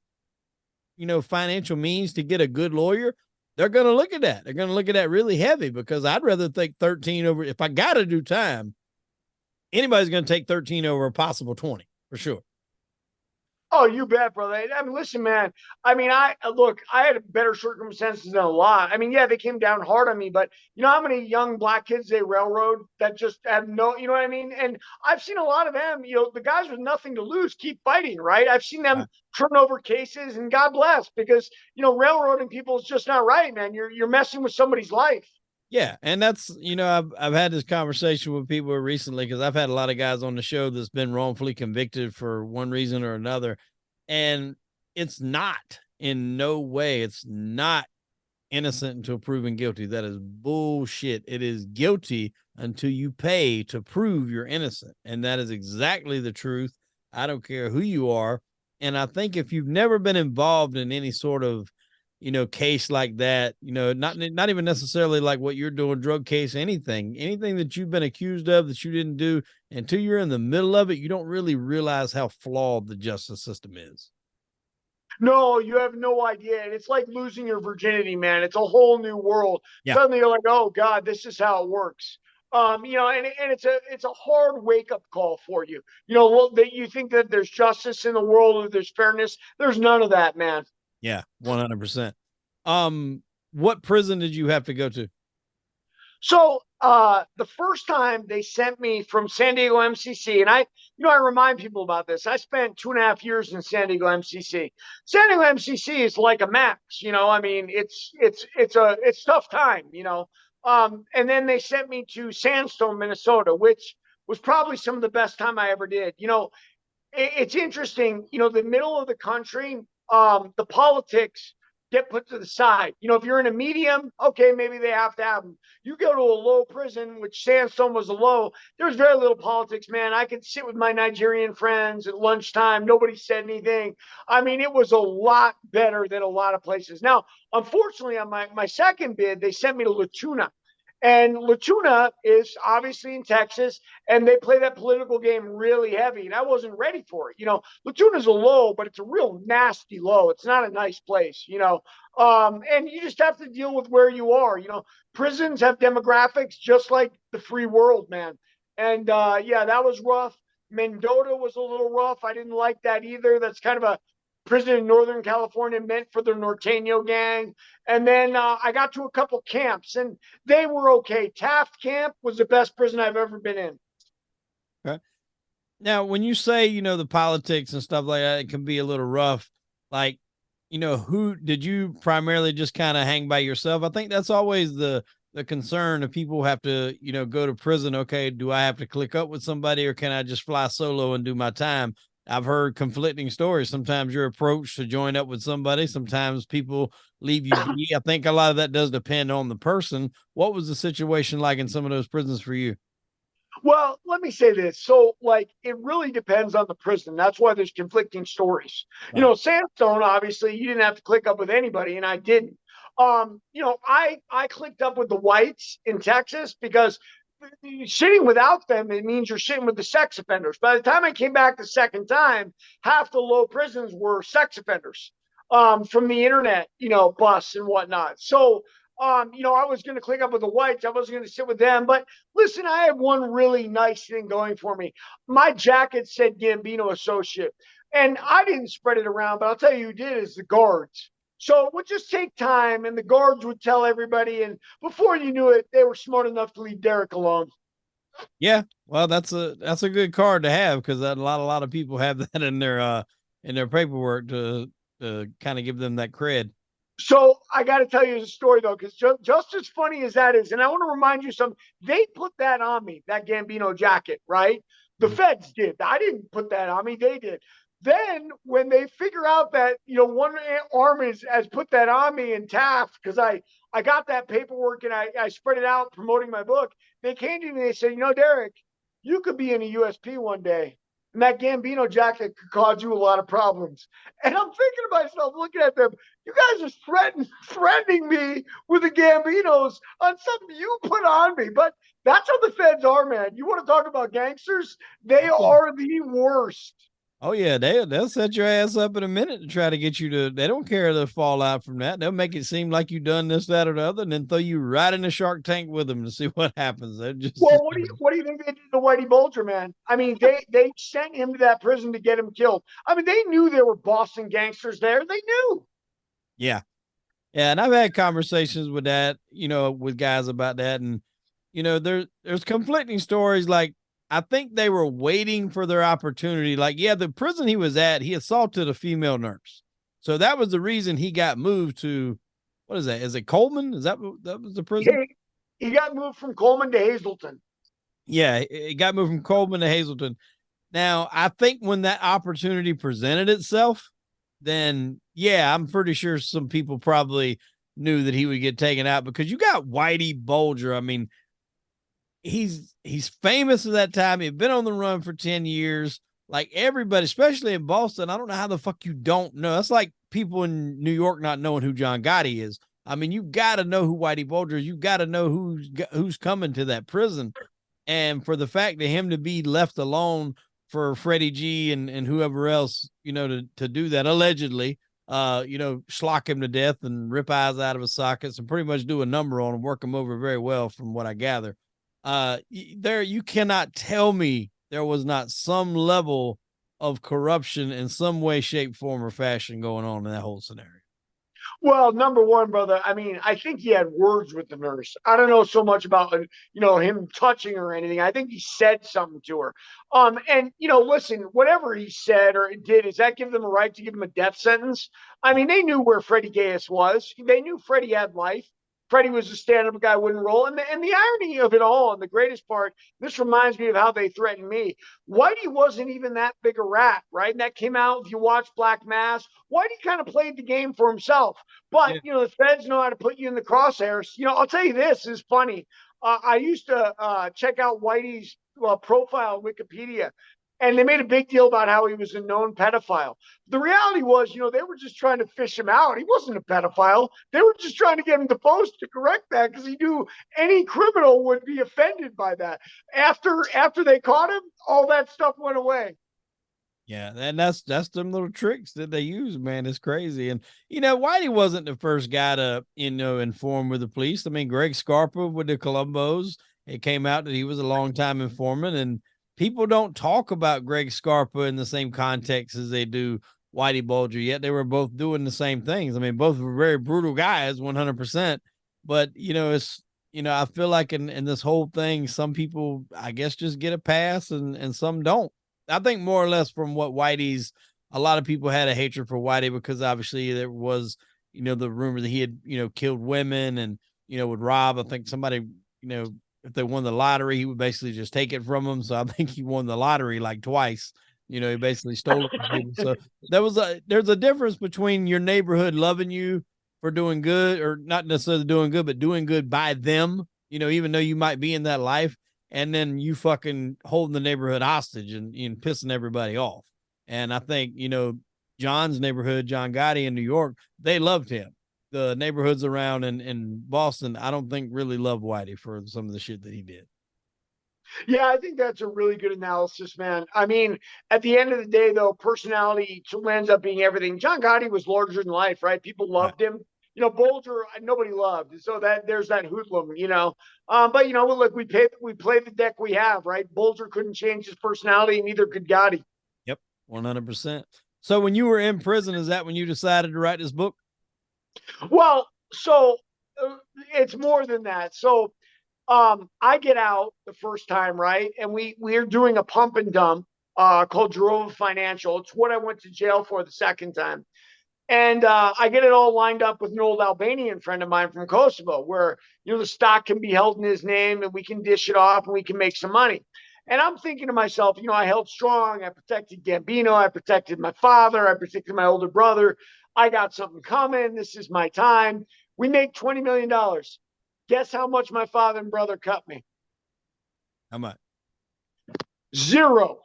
Speaker 1: financial means to get a good lawyer, they're going to look at that. They're going to look at that really heavy, because I'd rather take 13 over. If I got to do time, anybody's going to take 13 over a possible 20 for sure.
Speaker 2: Oh, you bet, brother. I mean, listen, man. I mean, I had better circumstances than a lot. I mean, yeah, they came down hard on me, but you know how many young black kids they railroad that just have no, you know what I mean? And I've seen a lot of them, the guys with nothing to lose keep fighting, right? I've seen them turn over cases, and God bless, because railroading people is just not right, man. You're messing with somebody's life.
Speaker 1: Yeah, and that's I've had this conversation with people recently, because I've had a lot of guys on the show that's been wrongfully convicted for one reason or another, and it's not in no way, it's not innocent until proven guilty. That is bullshit. It is guilty until you pay to prove you're innocent, and that is exactly the truth. I don't care who you are, and I think if you've never been involved in any sort of case like that, not even necessarily like what you're doing, drug case, anything that you've been accused of that you didn't do, until you're in the middle of it, you don't really realize how flawed the justice system is.
Speaker 2: No, you have no idea. And it's like losing your virginity, man. It's a whole new world.
Speaker 1: Yeah.
Speaker 2: Suddenly you're like, oh God, this is how it works. And it's a hard wake up call for you. That you think that there's justice in the world, or there's fairness. There's none of that, man.
Speaker 1: Yeah, 100%. What prison did you have to go to?
Speaker 2: So the first time they sent me from San Diego MCC, and I remind people about this. I spent 2.5 years in San Diego MCC. San Diego MCC is like a max. I mean, it's tough time. And then they sent me to Sandstone, Minnesota, which was probably some of the best time I ever did. it's interesting, the middle of the country, the politics get put to the side. If you're in a medium, okay, maybe they have to have them. You go to a low prison, which Sandstone was a low, there's very little politics, man. I could sit with my Nigerian friends at lunchtime. Nobody said anything. I mean, it was a lot better than a lot of places. Now, unfortunately, on my second bid, they sent me to Latuna. And Latuna is obviously in Texas, and they play that political game really heavy. And I wasn't ready for it. Latuna's a low, but it's a real nasty low. It's not a nice place. And you just have to deal with where you are. Prisons have demographics just like the free world, man. And yeah, that was rough. Mendota was a little rough. I didn't like that either. That's kind of a prison in Northern California meant for the Norteño gang. And then I got to a couple camps, and they were okay. Taft Camp was the best prison I've ever been in.
Speaker 1: Okay. Now, when you say, the politics and stuff like that, it can be a little rough. Like, who did you primarily just kind of hang by yourself? I think that's always the concern of people have to, go to prison. Okay, do I have to click up with somebody, or can I just fly solo and do my time? I've heard conflicting stories. Sometimes you're approached to join up with somebody. Sometimes people leave you be. I think a lot of that does depend on the person. What was the situation like in some of those prisons for you?
Speaker 2: Well, let me say this. So, it really depends on the prison. That's why there's conflicting stories.
Speaker 1: Right.
Speaker 2: Sandstone, obviously, you didn't have to click up with anybody, and I didn't. I clicked up with the whites in Texas because sitting without them, it means you're sitting with the sex offenders. By the time I came back the second time, half the low prisons were sex offenders from the internet, bus and whatnot. So, I was going to click up with the whites. I wasn't going to sit with them. But listen, I had one really nice thing going for me. My jacket said Gambino Associate. And I didn't spread it around, but I'll tell you who did is the guards. So it would just take time, and the guards would tell everybody. And before you knew it, they were smart enough to leave Derek alone.
Speaker 1: Yeah, well, that's a good card to have, because a lot of people have that in their paperwork to kind of give them that cred.
Speaker 2: So I got to tell you the story though, because just as funny as that is, and I want to remind you something. They put that on me, that Gambino jacket, right? The feds did. I didn't put that on me. They did. Then when they figure out that one arm has put that on me in Taft, because I got that paperwork and I spread it out promoting my book. They came to me and they said, Derek, you could be in a USP one day. And that Gambino jacket could cause you a lot of problems. And I'm thinking to myself, looking at them, you guys are threatening me with the Gambinos on something you put on me. But that's how the feds are, man. You want to talk about gangsters? They are the worst.
Speaker 1: Oh yeah, they'll set your ass up in a minute to try to get you to. They don't care the fallout from that. They'll make it seem like you've done this, that, or the other, and then throw you right in the Shark Tank with them to see what happens. They're just
Speaker 2: Well, what do you think they did to Whitey Bulger, man? I mean, they sent him to that prison to get him killed. I mean, they knew there were Boston gangsters there. They knew.
Speaker 1: yeah, yeah. And I've had conversations with that, with guys about that, and there's conflicting stories. Like, I think they were waiting for their opportunity. Like, yeah, the prison he was at, he assaulted a female nurse. So that was the reason he got moved to, what is that? Is it Coleman? That was the prison?
Speaker 2: He got moved from Coleman to Hazleton.
Speaker 1: Yeah, it got moved from Coleman to Hazleton. Now, I think when that opportunity presented itself, then yeah, I'm pretty sure some people probably knew that he would get taken out, because you got Whitey Bulger. I mean, he's famous at that time. He'd been on the run for 10 years. Like everybody, especially in Boston, I don't know how the fuck you don't know. That's like people in New York not knowing who John Gotti is. I mean, you got to know who Whitey Bulger is. You got to know who's coming to that prison. And for the fact of him to be left alone for Freddie G and whoever else, to do that allegedly, schlock him to death and rip eyes out of his sockets and pretty much do a number on him, work him over very well from what I gather. You cannot tell me there was not some level of corruption in some way, shape, form, or fashion going on in that whole scenario.
Speaker 2: Well, number one, brother, I mean, I think he had words with the nurse. I don't know so much about him touching her or anything. I think he said something to her. And listen, whatever he said or did, does that give them a right to give him a death sentence? I mean, they knew where Freddie Gaius was. They knew Freddie had life. Freddie was a stand-up guy, wouldn't roll. And the irony of it all, and the greatest part, this reminds me of how they threatened me. Whitey wasn't even that big a rat, right? And that came out if you watch Black Mass. Whitey kind of played the game for himself. But
Speaker 1: Yeah.
Speaker 2: the feds know how to put you in the crosshairs. I'll tell you this is funny. I used to check out Whitey's profile on Wikipedia, and they made a big deal about how he was a known pedophile. The reality was, they were just trying to fish him out. He wasn't a pedophile. They were just trying to get him deposed to correct that, because he knew any criminal would be offended by that. After they caught him, all that stuff went away.
Speaker 1: Yeah, and that's them little tricks that they use, man. It's crazy. And Whitey wasn't the first guy to, inform with the police. I mean, Greg Scarpa with the Columbos, it came out that he was a longtime informant, and people don't talk about Greg Scarpa in the same context as they do Whitey Bulger, yet they were both doing the same things. I mean, both were very brutal guys, 100%. But, it's, I feel like in this whole thing, some people, I guess, just get a pass and some don't. I think more or less from what a lot of people had a hatred for Whitey because obviously there was, the rumor that he had, killed women and, would rob. I think somebody, if they won the lottery, he would basically just take it from them. So I think he won the lottery like twice. He basically stole it from people. So there's a difference between your neighborhood loving you for doing good, or not necessarily doing good, but doing good by them, even though you might be in that life, and then you fucking holding the neighborhood hostage and pissing everybody off. And I think, John's neighborhood, John Gotti in New York, they loved him. The neighborhoods around in Boston, I don't think really love Whitey for some of the shit that he did.
Speaker 2: Yeah, I think that's a really good analysis, man. I mean, at the end of the day, though, personality ends up being everything. John Gotti was larger than life, right? People
Speaker 1: Right.
Speaker 2: loved him. Bulger, nobody loved. So that there's that hoodlum. But look, we play the deck we have, right? Bulger couldn't change his personality, and neither could Gotti.
Speaker 1: Yep, 100%. So when you were in prison, is that when you decided to write this book?
Speaker 2: Well, so it's more than that. So I get out the first time, right? And we're doing a pump and dump called Jerova Financial. It's what I went to jail for the second time. And I get it all lined up with an old Albanian friend of mine from Kosovo, where the stock can be held in his name and we can dish it off and we can make some money. And I'm thinking to myself, I held strong. I protected Gambino. I protected my father. I protected my older brother. I got something coming. This is my time. We make $20 million. Guess how much my father and brother cut me?
Speaker 1: How much?
Speaker 2: Zero.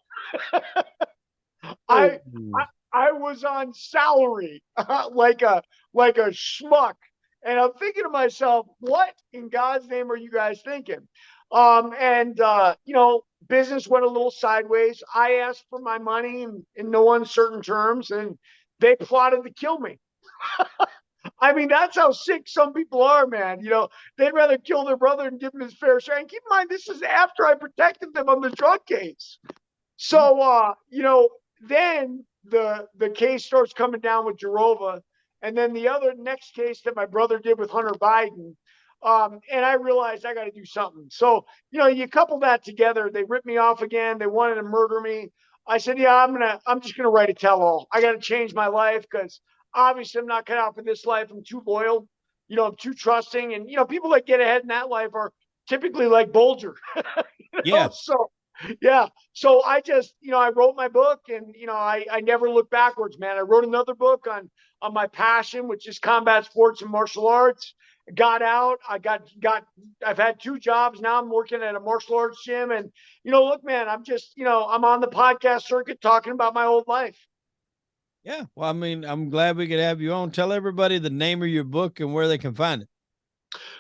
Speaker 2: I,
Speaker 1: Oh.
Speaker 2: I was on salary like a schmuck. And I'm thinking to myself, what in God's name are you guys thinking? Business went a little sideways. I asked for my money in no uncertain terms, and they plotted to kill me. I mean, that's how sick some people are, man. They'd rather kill their brother and give him his fair share. And keep in mind, this is after I protected them on the drug case. So, then the case starts coming down with Jerova, and then the other next case that my brother did with Hunter Biden. And I realized I got to do something. So, you couple that together, they ripped me off again. They wanted to murder me. I said, yeah, I'm just going to write a tell-all. I got to change my life because obviously I'm not cut out for this life. I'm too loyal. I'm too trusting. And, people that get ahead in that life are typically like Bulger.
Speaker 1: Yeah.
Speaker 2: So, yeah. So I just, I wrote my book, and, I never looked backwards, man. I wrote another book on my passion, which is combat sports and martial arts. Got out. I've had 2 jobs. Now I'm working at a martial arts gym. And, look, man, I'm just, I'm on the podcast circuit talking about my old life.
Speaker 1: Yeah. Well, I mean, I'm glad we could have you on. Tell everybody the name of your book and where they can find it.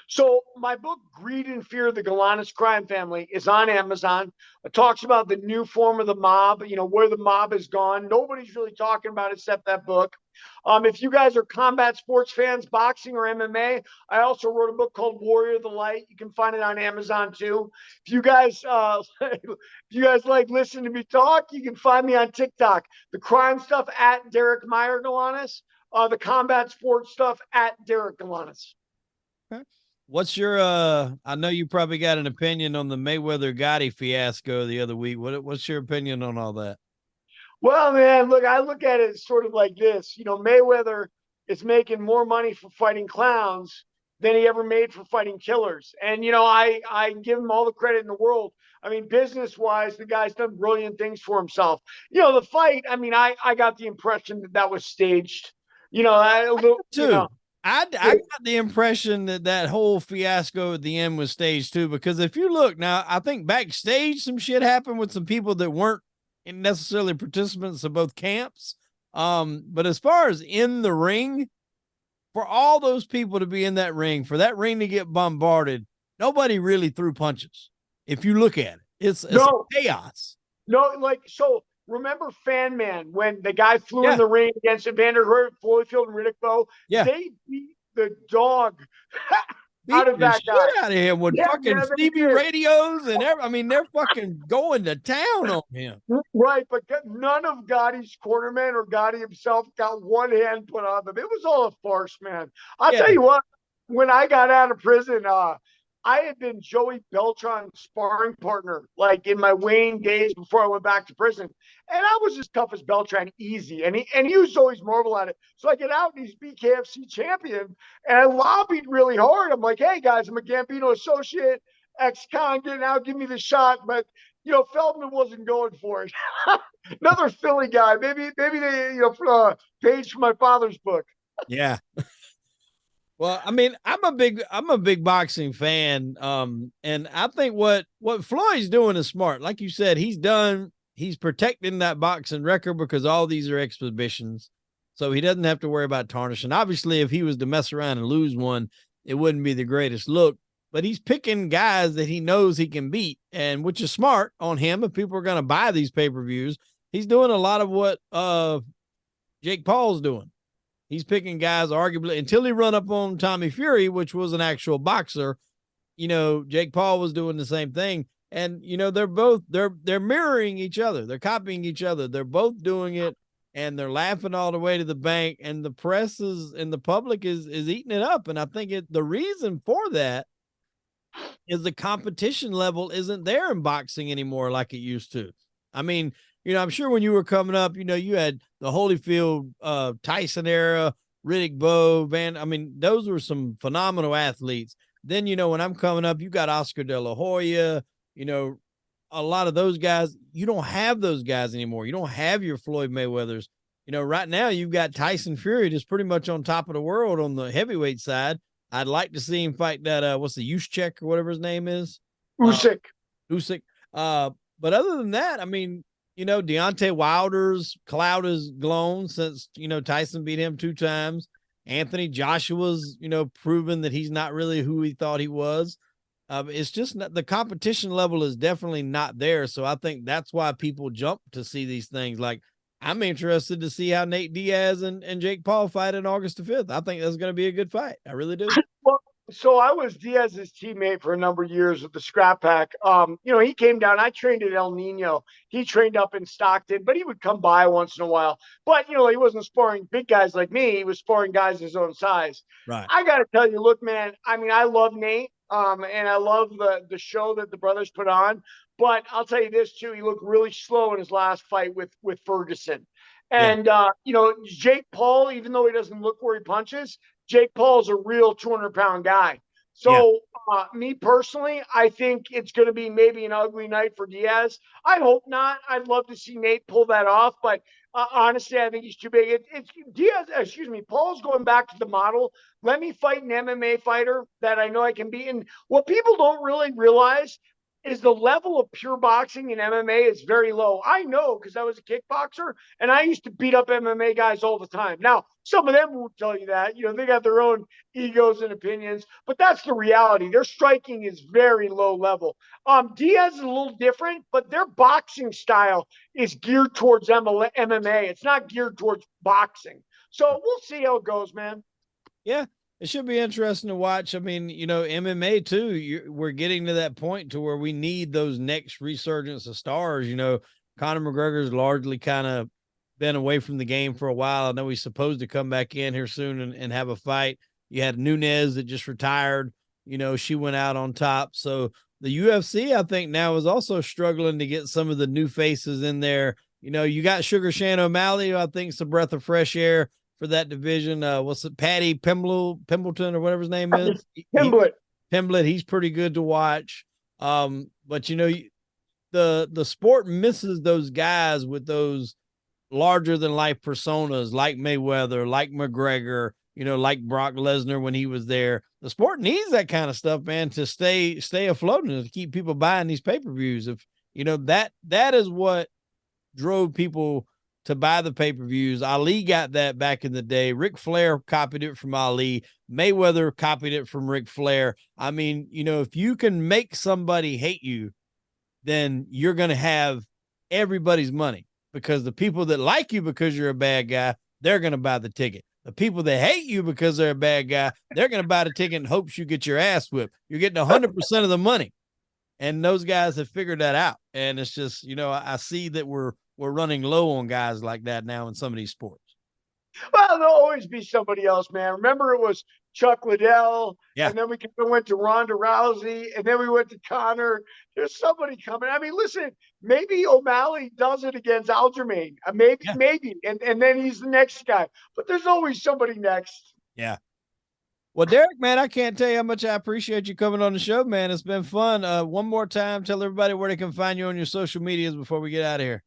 Speaker 2: So my book, Greed and Fear, the Galanis Crime Family, is on Amazon. It talks about the new form of the mob, where the mob has gone. Nobody's really talking about it except that book. If you guys are combat sports fans, boxing or MMA, I also wrote a book called Warrior of the Light. You can find it on Amazon too. If you guys, like listening to me talk, you can find me on TikTok. The crime stuff at Derek Meyer Galanis. The combat sports stuff at Derek Galanis.
Speaker 1: Okay. What's your I know you probably got an opinion on the Mayweather Gotti fiasco the other week. What's your opinion on all that?
Speaker 2: Well, man, look, I look at it sort of like this. Mayweather is making more money for fighting clowns than he ever made for fighting killers. And, I give him all the credit in the world. I mean, business wise, the guy's done brilliant things for himself. The fight, I mean, I got the impression that was staged.
Speaker 1: Too. I got the impression that whole fiasco at the end was staged too, because if you look now, I think backstage some shit happened with some people that weren't necessarily participants of both camps. But as far as in the ring, for all those people to be in that ring, for that ring to get bombarded, nobody really threw punches. If you look at it, it's chaos.
Speaker 2: No, so remember Fan Man when the guy flew in the ring against Evander Holyfield and Riddick Bowe?
Speaker 1: Yeah.
Speaker 2: They beat the dog out of that guy.
Speaker 1: Out of him with fucking Stevie radios and they're fucking going to town on him.
Speaker 2: Right, but none of Gotti's cornermen or Gotti himself got one hand put on them. It was all a farce, man. I'll tell you what, when I got out of prison, I had been Joey Beltran's sparring partner, like in my waning days before I went back to prison. And I was as tough as Beltran, easy. And he was always marvel at it. So I get out and he's BKFC champion. And I lobbied really hard. I'm like, hey, guys, I'm a Gambino associate, ex-con, getting out, give me the shot. But, Feldman wasn't going for it. Another Philly guy. Maybe they, page from my father's book.
Speaker 1: Yeah. Well, I mean, I'm a big boxing fan. And I think what Floyd's doing is smart. Like you said, he's protecting that boxing record because all these are exhibitions. So he doesn't have to worry about tarnishing. Obviously, if he was to mess around and lose one, it wouldn't be the greatest look, but he's picking guys that he knows he can beat, and which is smart on him. If people are going to buy these pay-per-views, he's doing a lot of what Jake Paul's doing. He's picking guys arguably until he run up on Tommy Fury, which was an actual boxer. Jake Paul was doing the same thing. And, they're mirroring each other. They're copying each other. They're both doing it and they're laughing all the way to the bank, and the press and the public is eating it up. And I think the reason for that is the competition level isn't there in boxing anymore like it used to. I mean, I'm sure when you were coming up, you had the Holyfield, Tyson era, Riddick Bowe, those were some phenomenal athletes. Then, when I'm coming up, you got Oscar De La Hoya, a lot of those guys. You don't have those guys anymore. You don't have your Floyd Mayweathers. Right now you've got Tyson Fury just pretty much on top of the world on the heavyweight side. I'd like to see him fight that, what's the Usyk or whatever his name is?
Speaker 2: Usyk.
Speaker 1: But other than that, Deontay Wilder's clout is glown since, Tyson beat him 2 times. Anthony Joshua's, proven that he's not really who he thought he was. It's just not, the competition level is definitely not there. So I think that's why people jump to see these things. Like, I'm interested to see how Nate Diaz and Jake Paul fight on August the 5th. I think that's going to be a good fight. I really do.
Speaker 2: Well, so I was Diaz's teammate for a number of years with the Scrap Pack. He came down. I trained at El Nino. He trained up in Stockton, but he would come by once in a while. But, he wasn't sparring big guys like me. He was sparring guys his own size.
Speaker 1: Right.
Speaker 2: I got to tell you, look, man, I love Nate. And I love the show that the brothers put on. But I'll tell you this, too. He looked really slow in his last fight with Ferguson. And, Jake Paul, even though he doesn't look where he punches, Jake Paul's a real 200-pound guy. So me personally, I think it's going to be maybe an ugly night for Diaz. I hope not. I'd love to see Nate pull that off. But honestly, I think he's too big. Paul's going back to the model. Let me fight an MMA fighter that I know I can beat. And what people don't really realize is the level of pure boxing in MMA is very low. I know because I was a kickboxer and I used to beat up MMA guys all the time. Now, some of them won't tell you that. They got their own egos and opinions, but that's the reality. Their striking is very low level. Diaz is a little different, but their boxing style is geared towards MMA. It's not geared towards boxing. So we'll see how it goes, man.
Speaker 1: Yeah. It should be interesting to watch. MMA too. We're getting to that point to where we need those next resurgence of stars. Conor McGregor's largely kind of been away from the game for a while. I know he's supposed to come back in here soon and have a fight. You had Nunes that just retired. She went out on top. So the UFC, I think now is also struggling to get some of the new faces in there. You got Sugar Shannon O'Malley, who I think is a breath of fresh air. for that division. What's it, Patty Pimbleton or whatever his name is?
Speaker 2: Pimblett.
Speaker 1: Pimblett, he's pretty good to watch. But the sport misses those guys with those larger than life personas like Mayweather, like McGregor, like Brock Lesnar when he was there. The sport needs that kind of stuff, man, to stay afloat and to keep people buying these pay-per-views. If that is what drove people to buy the pay-per-views. Ali got that back in the day. Ric Flair copied it from Ali. Mayweather copied it from Ric Flair. I mean, if you can make somebody hate you, then you're going to have everybody's money, because the people that like you because you're a bad guy, they're going to buy the ticket. The people that hate you because they're a bad guy, they're going to buy the ticket in hopes you get your ass whipped. You're getting 100% of the money. And those guys have figured that out. And it's just, I see that we're running low on guys like that now in some of these sports.
Speaker 2: Well, there'll always be somebody else, man. Remember, it was Chuck Liddell,
Speaker 1: yeah.
Speaker 2: And then we went to Ronda Rousey, and then we went to Conor. There's somebody coming. I mean, listen, maybe O'Malley does it against Aljamain. Maybe, and then he's the next guy. But there's always somebody next.
Speaker 1: Yeah. Well, Derek, man, I can't tell you how much I appreciate you coming on the show, man. It's been fun. One more time, tell everybody where they can find you on your social medias before we get out of here.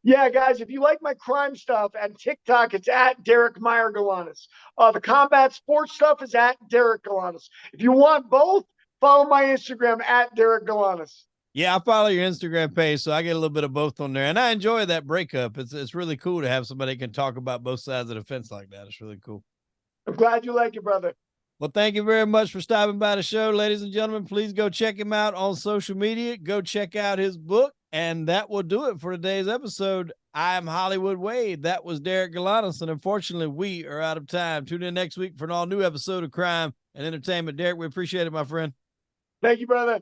Speaker 2: Yeah, guys, if you like my crime stuff and TikTok, it's at Derek Meyer Galanis. The combat sports stuff is at Derek Galanis. If you want both, follow my Instagram at Derek Galanis.
Speaker 1: Yeah, I follow your Instagram page, so I get a little bit of both on there. And I enjoy that breakup. It's really cool to have somebody who can talk about both sides of the fence like that. It's really cool.
Speaker 2: I'm glad you like it, brother.
Speaker 1: Well, thank you very much for stopping by the show, ladies and gentlemen. Please go check him out on social media. Go check out his book. And that will do it for today's episode. I'm Hollywood Wade. That was Derek Galanis. And unfortunately, we are out of time. Tune in next week for an all new episode of Crime and Entertainment. Derek, we appreciate it, my friend.
Speaker 2: Thank you, brother.